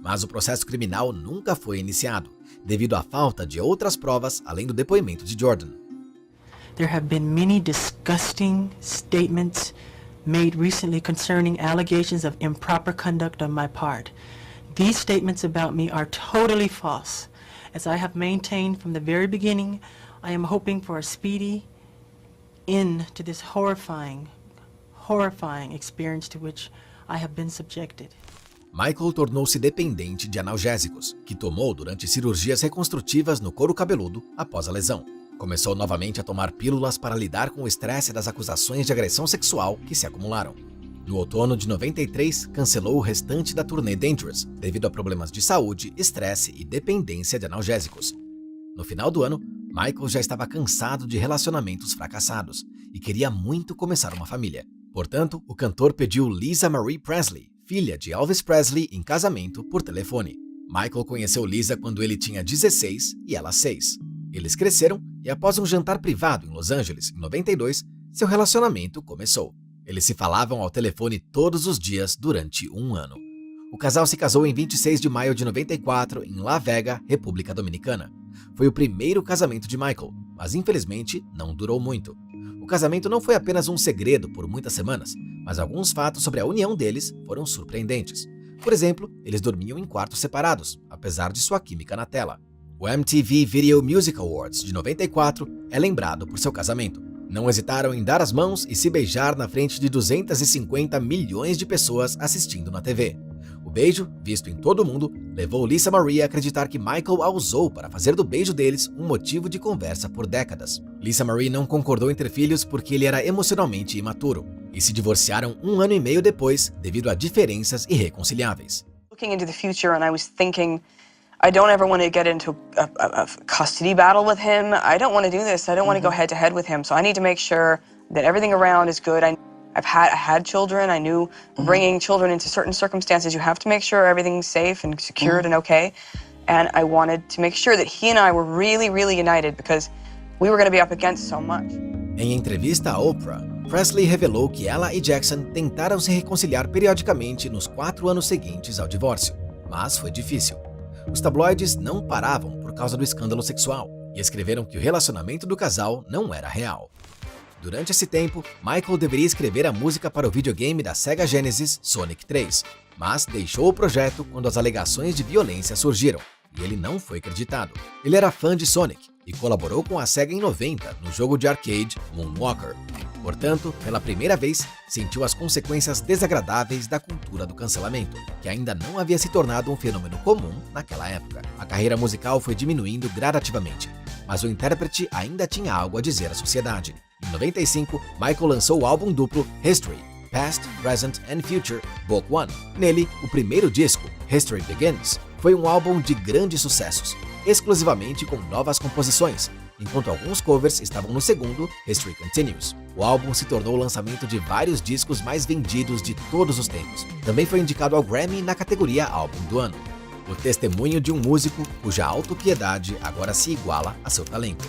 Mas o processo criminal nunca foi iniciado, devido à falta de outras provas além do depoimento de Jordan. There have been many disgusting statements made recently concerning allegations of improper conduct on my part. These statements about me are totally false. As I have maintained from the very beginning, I am hoping for a speedy end to this horrifying experience to which I have been subjected. Michael tornou-se dependente de analgésicos, que tomou durante cirurgias reconstrutivas no couro cabeludo após a lesão. Começou novamente a tomar pílulas para lidar com o estresse das acusações de agressão sexual que se acumularam. No outono de 93, cancelou o restante da turnê Dangerous, devido a problemas de saúde, estresse e dependência de analgésicos. No final do ano, Michael já estava cansado de relacionamentos fracassados e queria muito começar uma família. Portanto, o cantor pediu Lisa Marie Presley, filha de Elvis Presley, em casamento por telefone. Michael conheceu Lisa quando ele tinha 16 e ela 6. Eles cresceram e, após um jantar privado em Los Angeles, em 92, seu relacionamento começou. Eles se falavam ao telefone todos os dias durante um ano. O casal se casou em 26 de maio de 94 em La Vega, República Dominicana. Foi o primeiro casamento de Michael, mas infelizmente não durou muito. O casamento não foi apenas um segredo por muitas semanas, mas alguns fatos sobre a união deles foram surpreendentes. Por exemplo, eles dormiam em quartos separados, apesar de sua química na tela. O MTV Video Music Awards de 94 é lembrado por seu casamento. Não hesitaram em dar as mãos e se beijar na frente de 250 milhões de pessoas assistindo na TV. O beijo, visto em todo o mundo, levou Lisa Marie a acreditar que Michael a usou para fazer do beijo deles um motivo de conversa por décadas. Lisa Marie não concordou em ter filhos porque ele era emocionalmente imaturo, e se divorciaram um ano e meio depois devido a diferenças irreconciliáveis. Looking into the future, and I was thinking, I don't ever want to get into a custody battle with him. I don't want to do this. I don't want to go head to head with him. So I need to make sure that everything around is good. I had children. I knew bringing children into certain circumstances, you have to make sure everything's safe and secured and okay. And I wanted to make sure that he and I were really, really united because we were going to be up against so much. Em entrevista a Oprah, Presley revelou que ela e Jackson tentaram se reconciliar periodicamente nos 4 anos seguintes ao divórcio, mas foi difícil. Os tabloides não paravam por causa do escândalo sexual e escreveram que o relacionamento do casal não era real. Durante esse tempo, Michael deveria escrever a música para o videogame da Sega Genesis Sonic 3, mas deixou o projeto quando as alegações de violência surgiram, e ele não foi acreditado. Ele era fã de Sonic e colaborou com a Sega em 90 no jogo de arcade Moonwalker. Portanto, pela primeira vez, sentiu as consequências desagradáveis da cultura do cancelamento, que ainda não havia se tornado um fenômeno comum naquela época. A carreira musical foi diminuindo gradativamente, mas o intérprete ainda tinha algo a dizer à sociedade. Em 95, Michael lançou o álbum duplo History, Past, Present and Future, Book 1. Nele, o primeiro disco, History Begins, foi um álbum de grandes sucessos, exclusivamente com novas composições, enquanto alguns covers estavam no segundo, History Continues. O álbum se tornou o lançamento de vários discos mais vendidos de todos os tempos. Também foi indicado ao Grammy na categoria Álbum do Ano. O testemunho de um músico cuja autopiedade agora se iguala a seu talento.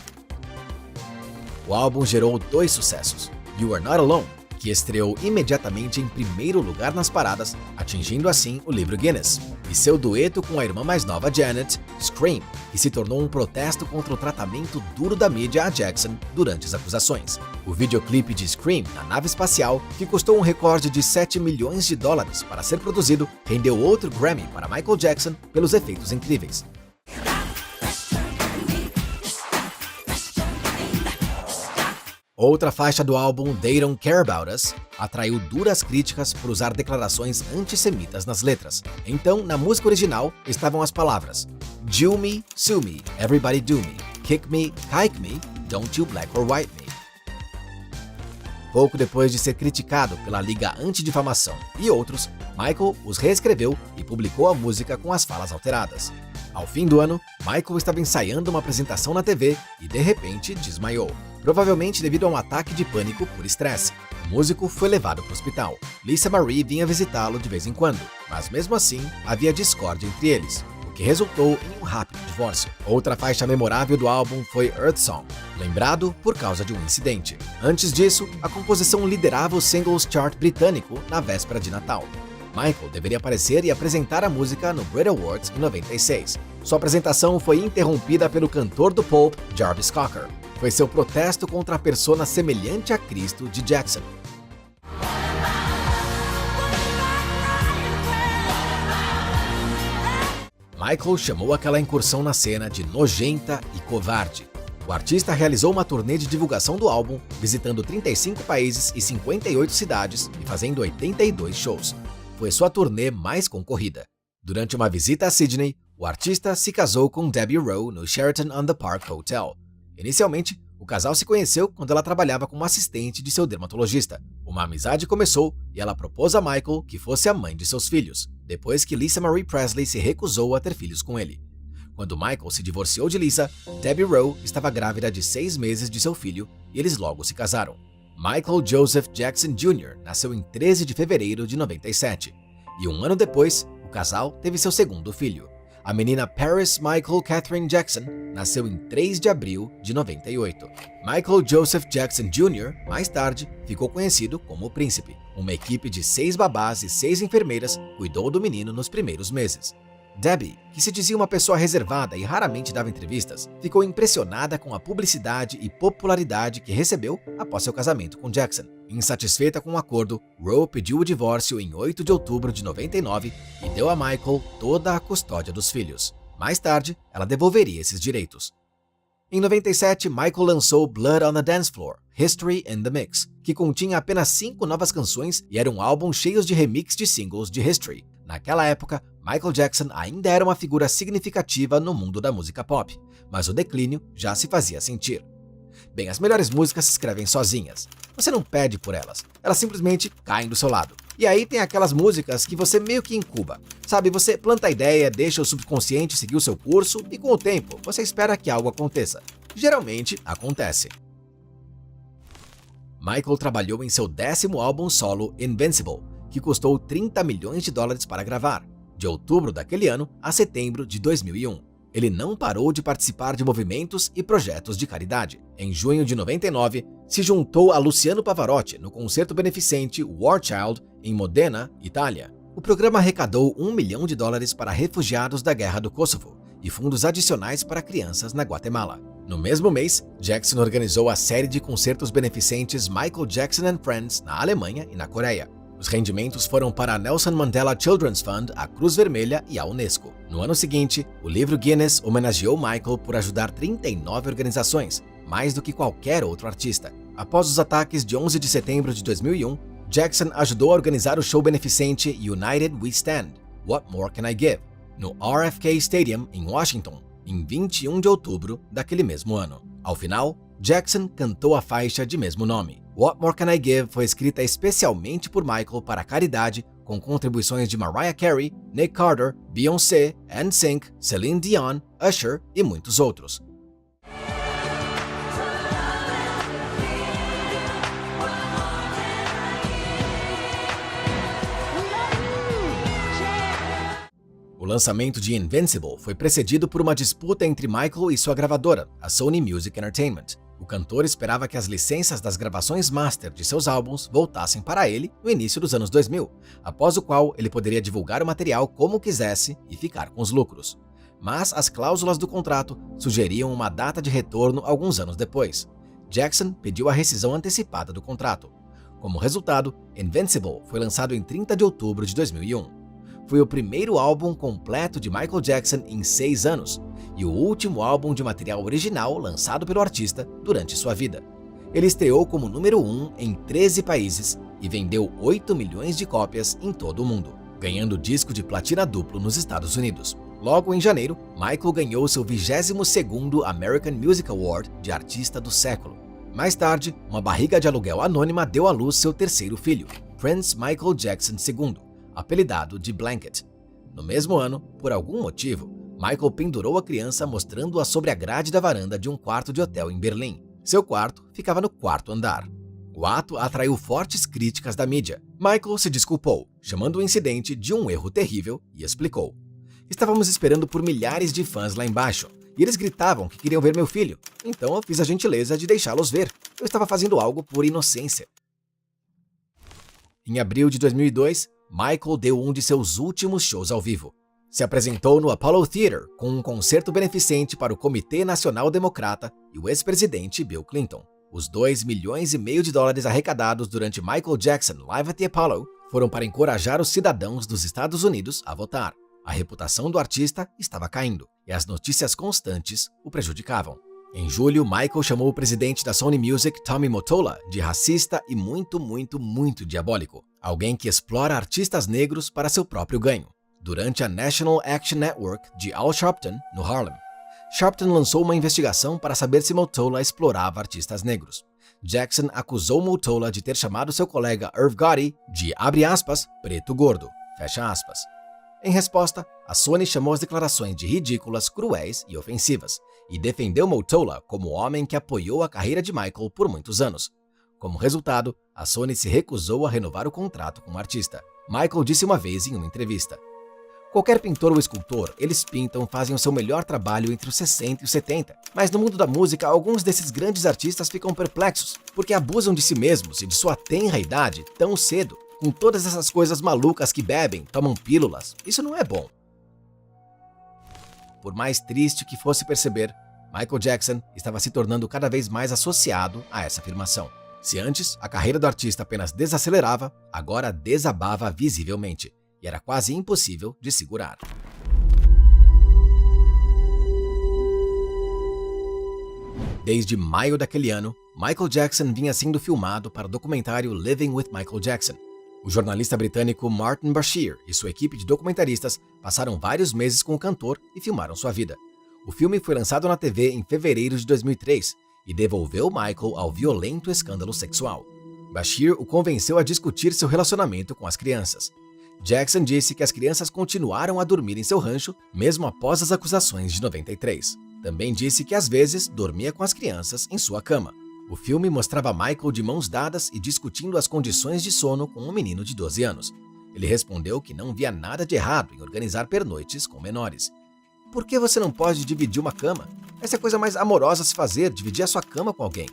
o álbum gerou 2 sucessos: You Are Not Alone, que estreou imediatamente em primeiro lugar nas paradas, atingindo assim o livro Guinness, e seu dueto com a irmã mais nova Janet, Scream, que se tornou um protesto contra o tratamento duro da mídia a Jackson durante as acusações. O videoclipe de Scream na nave espacial, que custou um recorde de $7 milhões para ser produzido, rendeu outro Grammy para Michael Jackson pelos efeitos incríveis. Outra faixa do álbum, They Don't Care About Us, atraiu duras críticas por usar declarações antissemitas nas letras. Então, na música original, estavam as palavras "Jew me, sue me, everybody do me, kick me, hike me, don't you black or white me". Pouco depois de ser criticado pela Liga Antidifamação e outros, Michael os reescreveu e publicou a música com as falas alteradas. Ao fim do ano, Michael estava ensaiando uma apresentação na TV e, de repente, desmaiou. Provavelmente devido a um ataque de pânico por estresse. O músico foi levado para o hospital. Lisa Marie vinha visitá-lo de vez em quando, mas mesmo assim havia discórdia entre eles, o que resultou em um rápido divórcio. Outra faixa memorável do álbum foi Earth Song, lembrado por causa de um incidente. Antes disso, a composição liderava o Singles Chart britânico na véspera de Natal. Michael deveria aparecer e apresentar a música no Brit Awards em 96. Sua apresentação foi interrompida pelo cantor do pop, Jarvis Cocker. Foi seu protesto contra a persona semelhante a Cristo de Jackson. Michael chamou aquela incursão na cena de nojenta e covarde. O artista realizou uma turnê de divulgação do álbum, visitando 35 países e 58 cidades e fazendo 82 shows. Foi sua turnê mais concorrida. Durante uma visita a Sydney, o artista se casou com Debbie Rowe no Sheraton-on-the-Park Hotel. Inicialmente, o casal se conheceu quando ela trabalhava como assistente de seu dermatologista. Uma amizade começou e ela propôs a Michael que fosse a mãe de seus filhos, depois que Lisa Marie Presley se recusou a ter filhos com ele. Quando Michael se divorciou de Lisa, Debbie Rowe estava grávida de 6 meses de seu filho e eles logo se casaram. Michael Joseph Jackson Jr. nasceu em 13 de fevereiro de 97, e um ano depois, o casal teve seu segundo filho. A menina Paris Michael Catherine Jackson nasceu em 3 de abril de 98. Michael Joseph Jackson Jr., mais tarde, ficou conhecido como o Príncipe. Uma equipe de 6 babás e 6 enfermeiras cuidou do menino nos primeiros meses. Debbie, que se dizia uma pessoa reservada e raramente dava entrevistas, ficou impressionada com a publicidade e popularidade que recebeu após seu casamento com Jackson. Insatisfeita com o acordo, Rowe pediu o divórcio em 8 de outubro de 99 e deu a Michael toda a custódia dos filhos. Mais tarde, ela devolveria esses direitos. Em 97, Michael lançou Blood on the Dance Floor, History in the Mix, que continha apenas 5 novas canções e era um álbum cheio de remix de singles de History. Naquela época, Michael Jackson ainda era uma figura significativa no mundo da música pop, mas o declínio já se fazia sentir. Bem, as melhores músicas se escrevem sozinhas. Você não pede por elas, elas simplesmente caem do seu lado. E aí tem aquelas músicas que você meio que incuba. Sabe, você planta a ideia, deixa o subconsciente seguir o seu curso e com o tempo você espera que algo aconteça. Geralmente acontece. Michael trabalhou em seu 10º álbum solo Invincible, que custou $30 milhões para gravar, de outubro daquele ano a setembro de 2001. Ele não parou de participar de movimentos e projetos de caridade. Em junho de 99, se juntou a Luciano Pavarotti no concerto beneficente War Child em Modena, Itália. O programa arrecadou $1 milhão para refugiados da Guerra do Kosovo e fundos adicionais para crianças na Guatemala. No mesmo mês, Jackson organizou a série de concertos beneficentes Michael Jackson and Friends na Alemanha e na Coreia. Os rendimentos foram para a Nelson Mandela Children's Fund, a Cruz Vermelha e a Unesco. No ano seguinte, o livro Guinness homenageou Michael por ajudar 39 organizações, mais do que qualquer outro artista. Após os ataques de 11 de setembro de 2001, Jackson ajudou a organizar o show beneficente United We Stand, What More Can I Give?, no RFK Stadium, em Washington, em 21 de outubro daquele mesmo ano. Ao final, Jackson cantou a faixa de mesmo nome. What More Can I Give foi escrita especialmente por Michael para a caridade, com contribuições de Mariah Carey, Nick Carter, Beyoncé, NSYNC, Celine Dion, Usher e muitos outros. O lançamento de Invincible foi precedido por uma disputa entre Michael e sua gravadora, a Sony Music Entertainment. O cantor esperava que as licenças das gravações master de seus álbuns voltassem para ele no início dos anos 2000, após o qual ele poderia divulgar o material como quisesse e ficar com os lucros. Mas as cláusulas do contrato sugeriam uma data de retorno alguns anos depois. Jackson pediu a rescisão antecipada do contrato. Como resultado, Invincible foi lançado em 30 de outubro de 2001. Foi o primeiro álbum completo de Michael Jackson em 6 anos e o último álbum de material original lançado pelo artista durante sua vida. Ele estreou como número 1 em 13 países e vendeu 8 milhões de cópias em todo o mundo, ganhando disco de platina duplo nos Estados Unidos. Logo em janeiro, Michael ganhou seu 22º American Music Award de Artista do Século. Mais tarde, uma barriga de aluguel anônima deu à luz seu terceiro filho, Prince Michael Jackson II, apelidado de Blanket. No mesmo ano, por algum motivo, Michael pendurou a criança mostrando-a sobre a grade da varanda de um quarto de hotel em Berlim. Seu quarto ficava no 4º andar. O ato atraiu fortes críticas da mídia. Michael se desculpou, chamando o incidente de um erro terrível e explicou: "Estávamos esperando por milhares de fãs lá embaixo, e eles gritavam que queriam ver meu filho, então eu fiz a gentileza de deixá-los ver. Eu estava fazendo algo por inocência." Em abril de 2002, Michael deu um de seus últimos shows ao vivo. Se apresentou no Apollo Theater com um concerto beneficente para o Comitê Nacional Democrata e o ex-presidente Bill Clinton. Os $2,5 milhões arrecadados durante Michael Jackson Live at the Apollo foram para encorajar os cidadãos dos Estados Unidos a votar. A reputação do artista estava caindo e as notícias constantes o prejudicavam. Em julho, Michael chamou o presidente da Sony Music, Tommy Mottola, de racista e muito diabólico. Alguém que explora artistas negros para seu próprio ganho. Durante a National Action Network de Al Sharpton, no Harlem, Sharpton lançou uma investigação para saber se Mottola explorava artistas negros. Jackson acusou Mottola de ter chamado seu colega Irv Gotti de, abre aspas, preto gordo, fecha aspas. Em resposta, a Sony chamou as declarações de ridículas, cruéis e ofensivas, e defendeu Mottola como o homem que apoiou a carreira de Michael por muitos anos. Como resultado, a Sony se recusou a renovar o contrato com o artista. Michael disse uma vez em uma entrevista: "Qualquer pintor ou escultor, eles pintam, fazem o seu melhor trabalho entre os 60 e os 70. Mas no mundo da música, alguns desses grandes artistas ficam perplexos, porque abusam de si mesmos e de sua tenra idade tão cedo, com todas essas coisas malucas que bebem, tomam pílulas. Isso não é bom." Por mais triste que fosse perceber, Michael Jackson estava se tornando cada vez mais associado a essa afirmação. Se antes a carreira do artista apenas desacelerava, agora desabava visivelmente, e era quase impossível de segurar. Desde maio daquele ano, Michael Jackson vinha sendo filmado para o documentário Living with Michael Jackson. O jornalista britânico Martin Bashir e sua equipe de documentaristas passaram vários meses com o cantor e filmaram sua vida. O filme foi lançado na TV em fevereiro de 2003 e devolveu Michael ao violento escândalo sexual. Bashir o convenceu a discutir seu relacionamento com as crianças. Jackson disse que as crianças continuaram a dormir em seu rancho mesmo após as acusações de 93. Também disse que às vezes dormia com as crianças em sua cama. O filme mostrava Michael de mãos dadas e discutindo as condições de sono com um menino de 12 anos. Ele respondeu que não via nada de errado em organizar pernoites com menores. "Por que você não pode dividir uma cama? Essa é a coisa mais amorosa a se fazer, dividir a sua cama com alguém."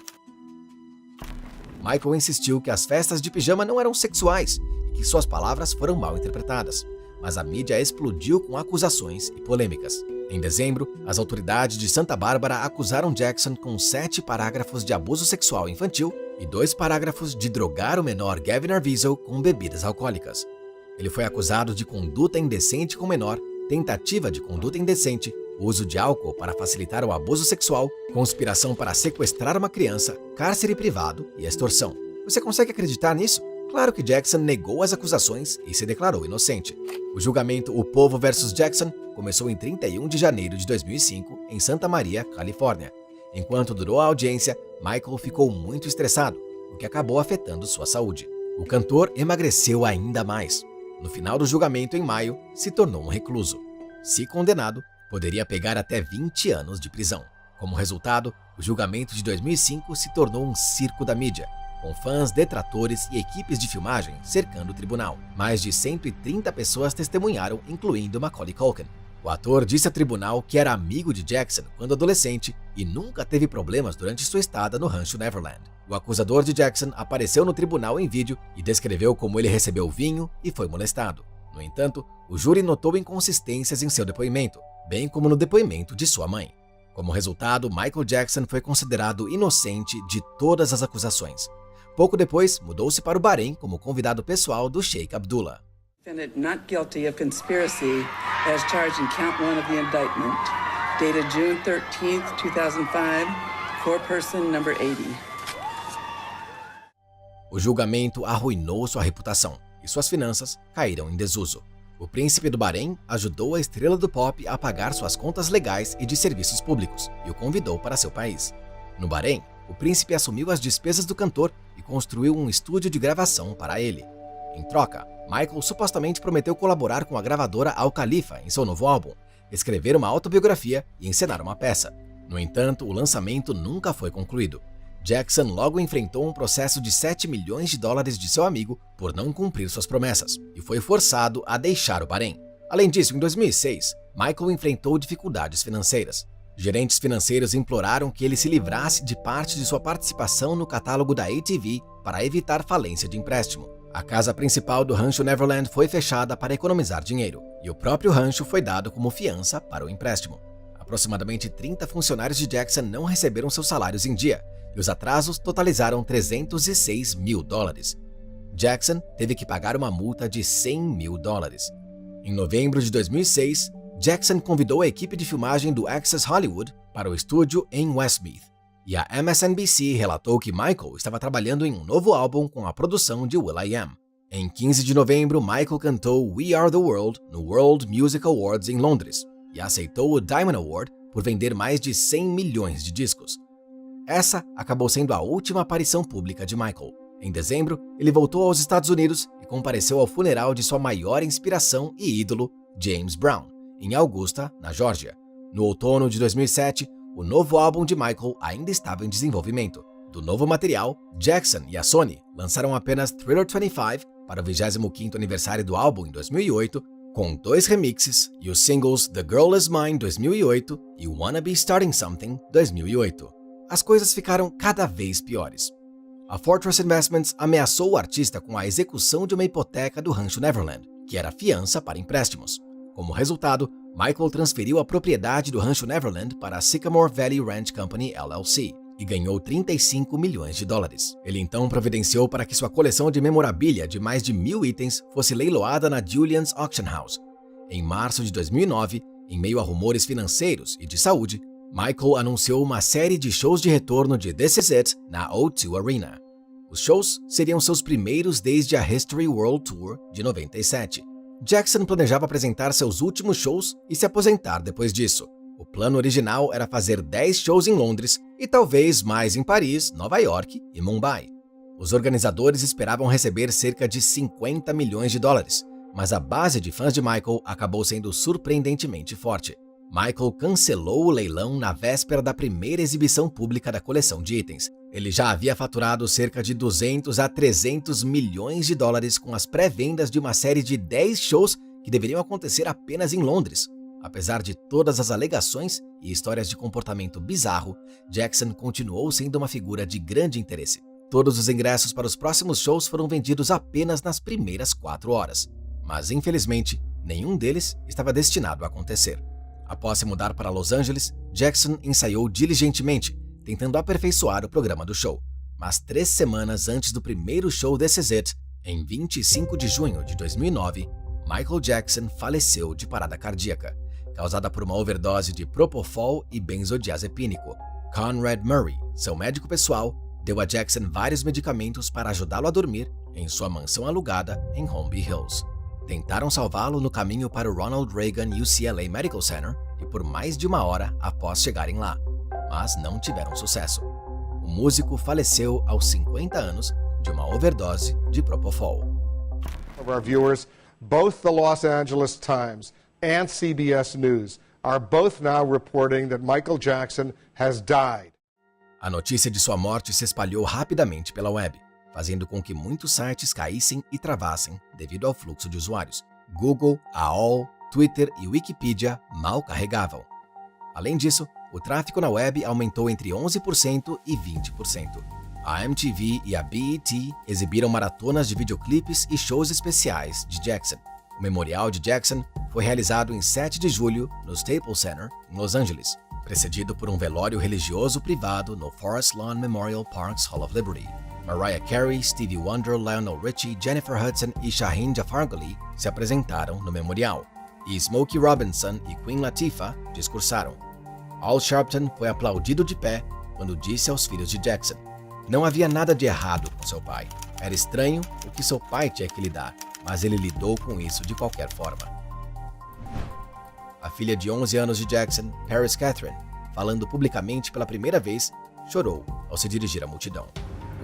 Michael insistiu que as festas de pijama não eram sexuais e que suas palavras foram mal interpretadas, mas a mídia explodiu com acusações e polêmicas. Em dezembro, as autoridades de Santa Bárbara acusaram Jackson com 7 parágrafos de abuso sexual infantil e 2 parágrafos de drogar o menor Gavin Arvizo com bebidas alcoólicas. Ele foi acusado de conduta indecente com menor, tentativa de conduta indecente, uso de álcool para facilitar o abuso sexual, conspiração para sequestrar uma criança, cárcere privado e extorsão. Você consegue acreditar nisso? Claro que Jackson negou as acusações e se declarou inocente. O julgamento O Povo vs. Jackson começou em 31 de janeiro de 2005 em Santa Maria, Califórnia. Enquanto durou a audiência, Michael ficou muito estressado, o que acabou afetando sua saúde. O cantor emagreceu ainda mais. No final do julgamento, em maio, se tornou um recluso. Se condenado, poderia pegar até 20 anos de prisão. Como resultado, o julgamento de 2005 se tornou um circo da mídia, com fãs, detratores e equipes de filmagem cercando o tribunal. Mais de 130 pessoas testemunharam, incluindo Macaulay Culkin. O ator disse ao tribunal que era amigo de Jackson quando adolescente e nunca teve problemas durante sua estada no Rancho Neverland. O acusador de Jackson apareceu no tribunal em vídeo e descreveu como ele recebeu vinho e foi molestado. No entanto, o júri notou inconsistências em seu depoimento, bem como no depoimento de sua mãe. Como resultado, Michael Jackson foi considerado inocente de todas as acusações. Pouco depois, mudou-se para o Bahrein como convidado pessoal do Sheikh Abdullah. Defendant not guilty of conspiracy as charged in count 1 of the indictment, dated June 13th, 2005, foreperson number 80. O julgamento arruinou sua reputação e suas finanças caíram em desuso. O príncipe do Bahrein ajudou a estrela do pop a pagar suas contas legais e de serviços públicos e o convidou para seu país. No Bahrein, o príncipe assumiu as despesas do cantor e construiu um estúdio de gravação para ele. Em troca, Michael supostamente prometeu colaborar com a gravadora Al Khalifa em seu novo álbum, escrever uma autobiografia e encenar uma peça. No entanto, o lançamento nunca foi concluído. Jackson logo enfrentou um processo de $7 milhões de seu amigo por não cumprir suas promessas e foi forçado a deixar o Bahrein. Além disso, em 2006, Michael enfrentou dificuldades financeiras. Gerentes financeiros imploraram que ele se livrasse de parte de sua participação no catálogo da ATV para evitar falência de empréstimo. A casa principal do Rancho Neverland foi fechada para economizar dinheiro, e o próprio rancho foi dado como fiança para o empréstimo. Aproximadamente 30 funcionários de Jackson não receberam seus salários em dia, e os atrasos totalizaram $306 mil. Jackson teve que pagar uma multa de $100 mil. Em novembro de 2006, Jackson convidou a equipe de filmagem do Access Hollywood para o estúdio em Westmeath, e a MSNBC relatou que Michael estava trabalhando em um novo álbum com a produção de will.i.am. Em 15 de novembro, Michael cantou We Are the World no World Music Awards em Londres e aceitou o Diamond Award por vender mais de 100 milhões de discos. Essa acabou sendo a última aparição pública de Michael. Em dezembro, ele voltou aos Estados Unidos e compareceu ao funeral de sua maior inspiração e ídolo, James Brown, em Augusta, na Geórgia. No outono de 2007, o novo álbum de Michael ainda estava em desenvolvimento. Do novo material, Jackson e a Sony lançaram apenas Thriller 25 para o 25º aniversário do álbum em 2008, com 2 remixes e os singles The Girl Is Mine 2008 e Wanna Be Starting Something 2008. As coisas ficaram cada vez piores. A Fortress Investments ameaçou o artista com a execução de uma hipoteca do Rancho Neverland, que era fiança para empréstimos. Como resultado, Michael transferiu a propriedade do Rancho Neverland para a Sycamore Valley Ranch Company LLC e ganhou $35 milhões. Ele então providenciou para que sua coleção de memorabilia de mais de 1.000 itens fosse leiloada na Julian's Auction House. Em março de 2009, em meio a rumores financeiros e de saúde, Michael anunciou uma série de shows de retorno de This Is It na O2 Arena. Os shows seriam seus primeiros desde a History World Tour de 97. Jackson planejava apresentar seus últimos shows e se aposentar depois disso. O plano original era fazer 10 shows em Londres e talvez mais em Paris, Nova York e Mumbai. Os organizadores esperavam receber cerca de $50 milhões, mas a base de fãs de Michael acabou sendo surpreendentemente forte. Michael cancelou o leilão na véspera da primeira exibição pública da coleção de itens. Ele já havia faturado cerca de $200 a $300 milhões com as pré-vendas de uma série de 10 shows que deveriam acontecer apenas em Londres. Apesar de todas as alegações e histórias de comportamento bizarro, Jackson continuou sendo uma figura de grande interesse. Todos os ingressos para os próximos shows foram vendidos apenas nas primeiras 4 horas. Mas, infelizmente, nenhum deles estava destinado a acontecer. Após se mudar para Los Angeles, Jackson ensaiou diligentemente, tentando aperfeiçoar o programa do show. Mas 3 semanas antes do primeiro show This Is It, em 25 de junho de 2009, Michael Jackson faleceu de parada cardíaca, causada por uma overdose de propofol e benzodiazepínico. Conrad Murray, seu médico pessoal, deu a Jackson vários medicamentos para ajudá-lo a dormir em sua mansão alugada em Holmby Hills. Tentaram salvá-lo no caminho para o Ronald Reagan UCLA Medical Center e por mais de 1 hora após chegarem lá, mas não tiveram sucesso. O músico faleceu aos 50 anos de uma overdose de propofol. Of our viewers, both the Los Angeles Times and CBS News are both now reporting that Michael Jackson has died. A notícia de sua morte se espalhou rapidamente pela web, fazendo com que muitos sites caíssem e travassem devido ao fluxo de usuários. Google, AOL, Twitter e Wikipedia mal carregavam. Além disso, o tráfego na web aumentou entre 11% e 20%. A MTV e a BET exibiram maratonas de videoclipes e shows especiais de Jackson. O memorial de Jackson foi realizado em 7 de julho no Staples Center, em Los Angeles, precedido por um velório religioso privado no Forest Lawn Memorial Park's Hall of Liberty. Mariah Carey, Stevie Wonder, Lionel Richie, Jennifer Hudson e Shaheen Jafargali se apresentaram no memorial, e Smokey Robinson e Queen Latifah discursaram. Al Sharpton foi aplaudido de pé quando disse aos filhos de Jackson: "Não havia nada de errado com seu pai. Era estranho o que seu pai tinha que lidar, mas ele lidou com isso de qualquer forma." A filha de 11 anos de Jackson, Paris Catherine, falando publicamente pela primeira vez, chorou ao se dirigir à multidão.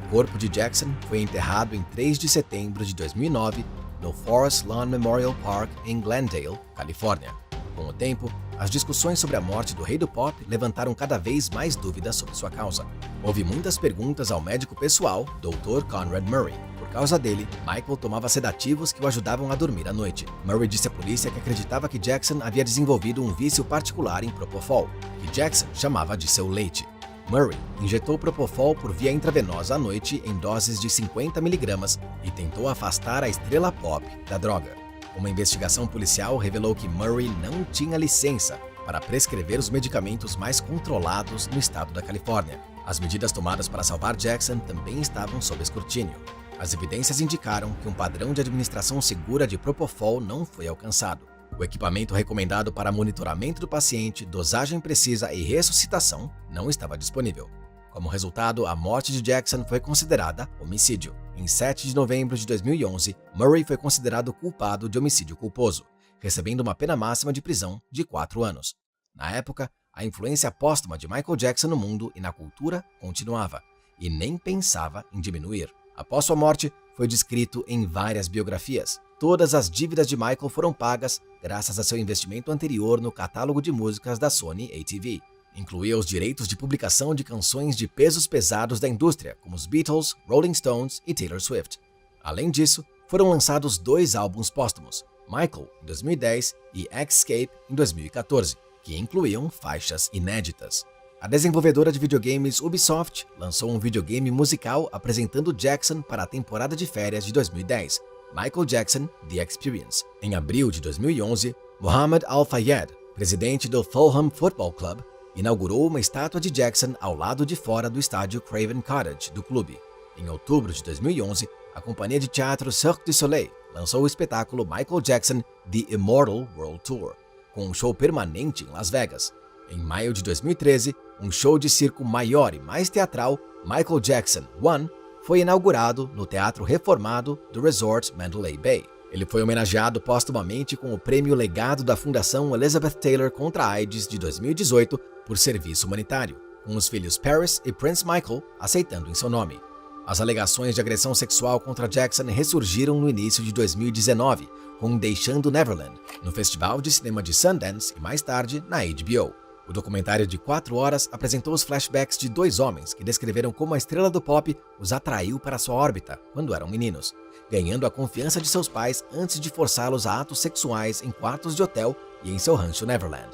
O corpo de Jackson foi enterrado em 3 de setembro de 2009 no Forest Lawn Memorial Park em Glendale, Califórnia. Com o tempo, as discussões sobre a morte do rei do pop levantaram cada vez mais dúvidas sobre sua causa. Houve muitas perguntas ao médico pessoal, Dr. Conrad Murray. Por causa dele, Michael tomava sedativos que o ajudavam a dormir à noite. Murray disse à polícia que acreditava que Jackson havia desenvolvido um vício particular em Propofol, que Jackson chamava de seu leite. Murray injetou Propofol por via intravenosa à noite em doses de 50 mg e tentou afastar a estrela pop da droga. Uma investigação policial revelou que Murray não tinha licença para prescrever os medicamentos mais controlados no estado da Califórnia. As medidas tomadas para salvar Jackson também estavam sob escrutínio. As evidências indicaram que um padrão de administração segura de Propofol não foi alcançado. O equipamento recomendado para monitoramento do paciente, dosagem precisa e ressuscitação não estava disponível. Como resultado, a morte de Jackson foi considerada homicídio. Em 7 de novembro de 2011, Murray foi considerado culpado de homicídio culposo, recebendo uma pena máxima de prisão de 4 anos. Na época, a influência póstuma de Michael Jackson no mundo e na cultura continuava, e nem pensava em diminuir. Após sua morte, foi descrito em várias biografias. Todas as dívidas de Michael foram pagas graças a seu investimento anterior no catálogo de músicas da Sony ATV. Incluía os direitos de publicação de canções de pesos pesados da indústria, como os Beatles, Rolling Stones e Taylor Swift. Além disso, foram lançados 2 álbuns póstumos, Michael, em 2010, e Escape, em 2014, que incluíam faixas inéditas. A desenvolvedora de videogames Ubisoft lançou um videogame musical apresentando Jackson para a temporada de férias de 2010, Michael Jackson The Experience. Em abril de 2011, Mohammed Al-Fayed, presidente do Fulham Football Club, inaugurou uma estátua de Jackson ao lado de fora do estádio Craven Cottage do clube. Em outubro de 2011, a companhia de teatro Cirque du Soleil lançou o espetáculo Michael Jackson The Immortal World Tour, com um show permanente em Las Vegas. Em maio de 2013, um show de circo maior e mais teatral, Michael Jackson One, foi inaugurado no Teatro Reformado do Resort Mandalay Bay. Ele foi homenageado póstumamente com o Prêmio Legado da Fundação Elizabeth Taylor contra a AIDS de 2018 por serviço humanitário, com os filhos Paris e Prince Michael aceitando em seu nome. As alegações de agressão sexual contra Jackson ressurgiram no início de 2019, com Deixando Neverland, no Festival de Cinema de Sundance e mais tarde na HBO. O documentário de 4 horas apresentou os flashbacks de 2 homens que descreveram como a estrela do pop os atraiu para sua órbita quando eram meninos, ganhando a confiança de seus pais antes de forçá-los a atos sexuais em quartos de hotel e em seu rancho Neverland.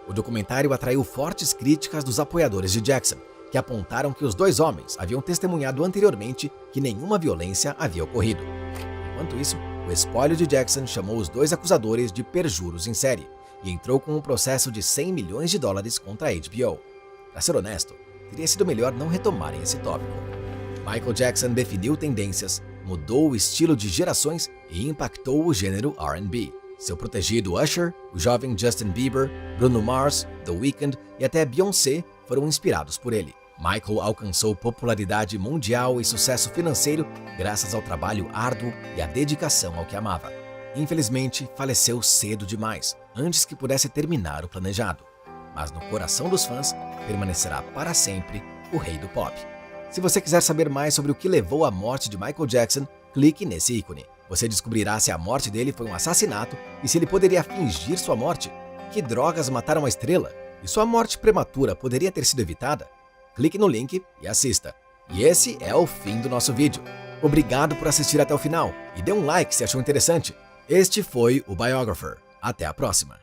O documentário atraiu fortes críticas dos apoiadores de Jackson, que apontaram que os 2 homens haviam testemunhado anteriormente que nenhuma violência havia ocorrido. Enquanto isso, o espólio de Jackson chamou os 2 acusadores de perjuros em série e entrou com um processo de $100 milhões contra a HBO. Para ser honesto, teria sido melhor não retomarem esse tópico. Michael Jackson definiu tendências, mudou o estilo de gerações e impactou o gênero R&B. Seu protegido Usher, o jovem Justin Bieber, Bruno Mars, The Weeknd e até Beyoncé foram inspirados por ele. Michael alcançou popularidade mundial e sucesso financeiro graças ao trabalho árduo e à dedicação ao que amava. Infelizmente, faleceu cedo demais, antes que pudesse terminar o planejado. Mas no coração dos fãs, permanecerá para sempre o rei do pop. Se você quiser saber mais sobre o que levou à morte de Michael Jackson, clique nesse ícone. Você descobrirá se a morte dele foi um assassinato e se ele poderia fingir sua morte. Que drogas mataram a estrela? E sua morte prematura poderia ter sido evitada? Clique no link e assista. E esse é o fim do nosso vídeo. Obrigado por assistir até o final e dê um like se achou interessante. Este foi o Biographer. Até a próxima!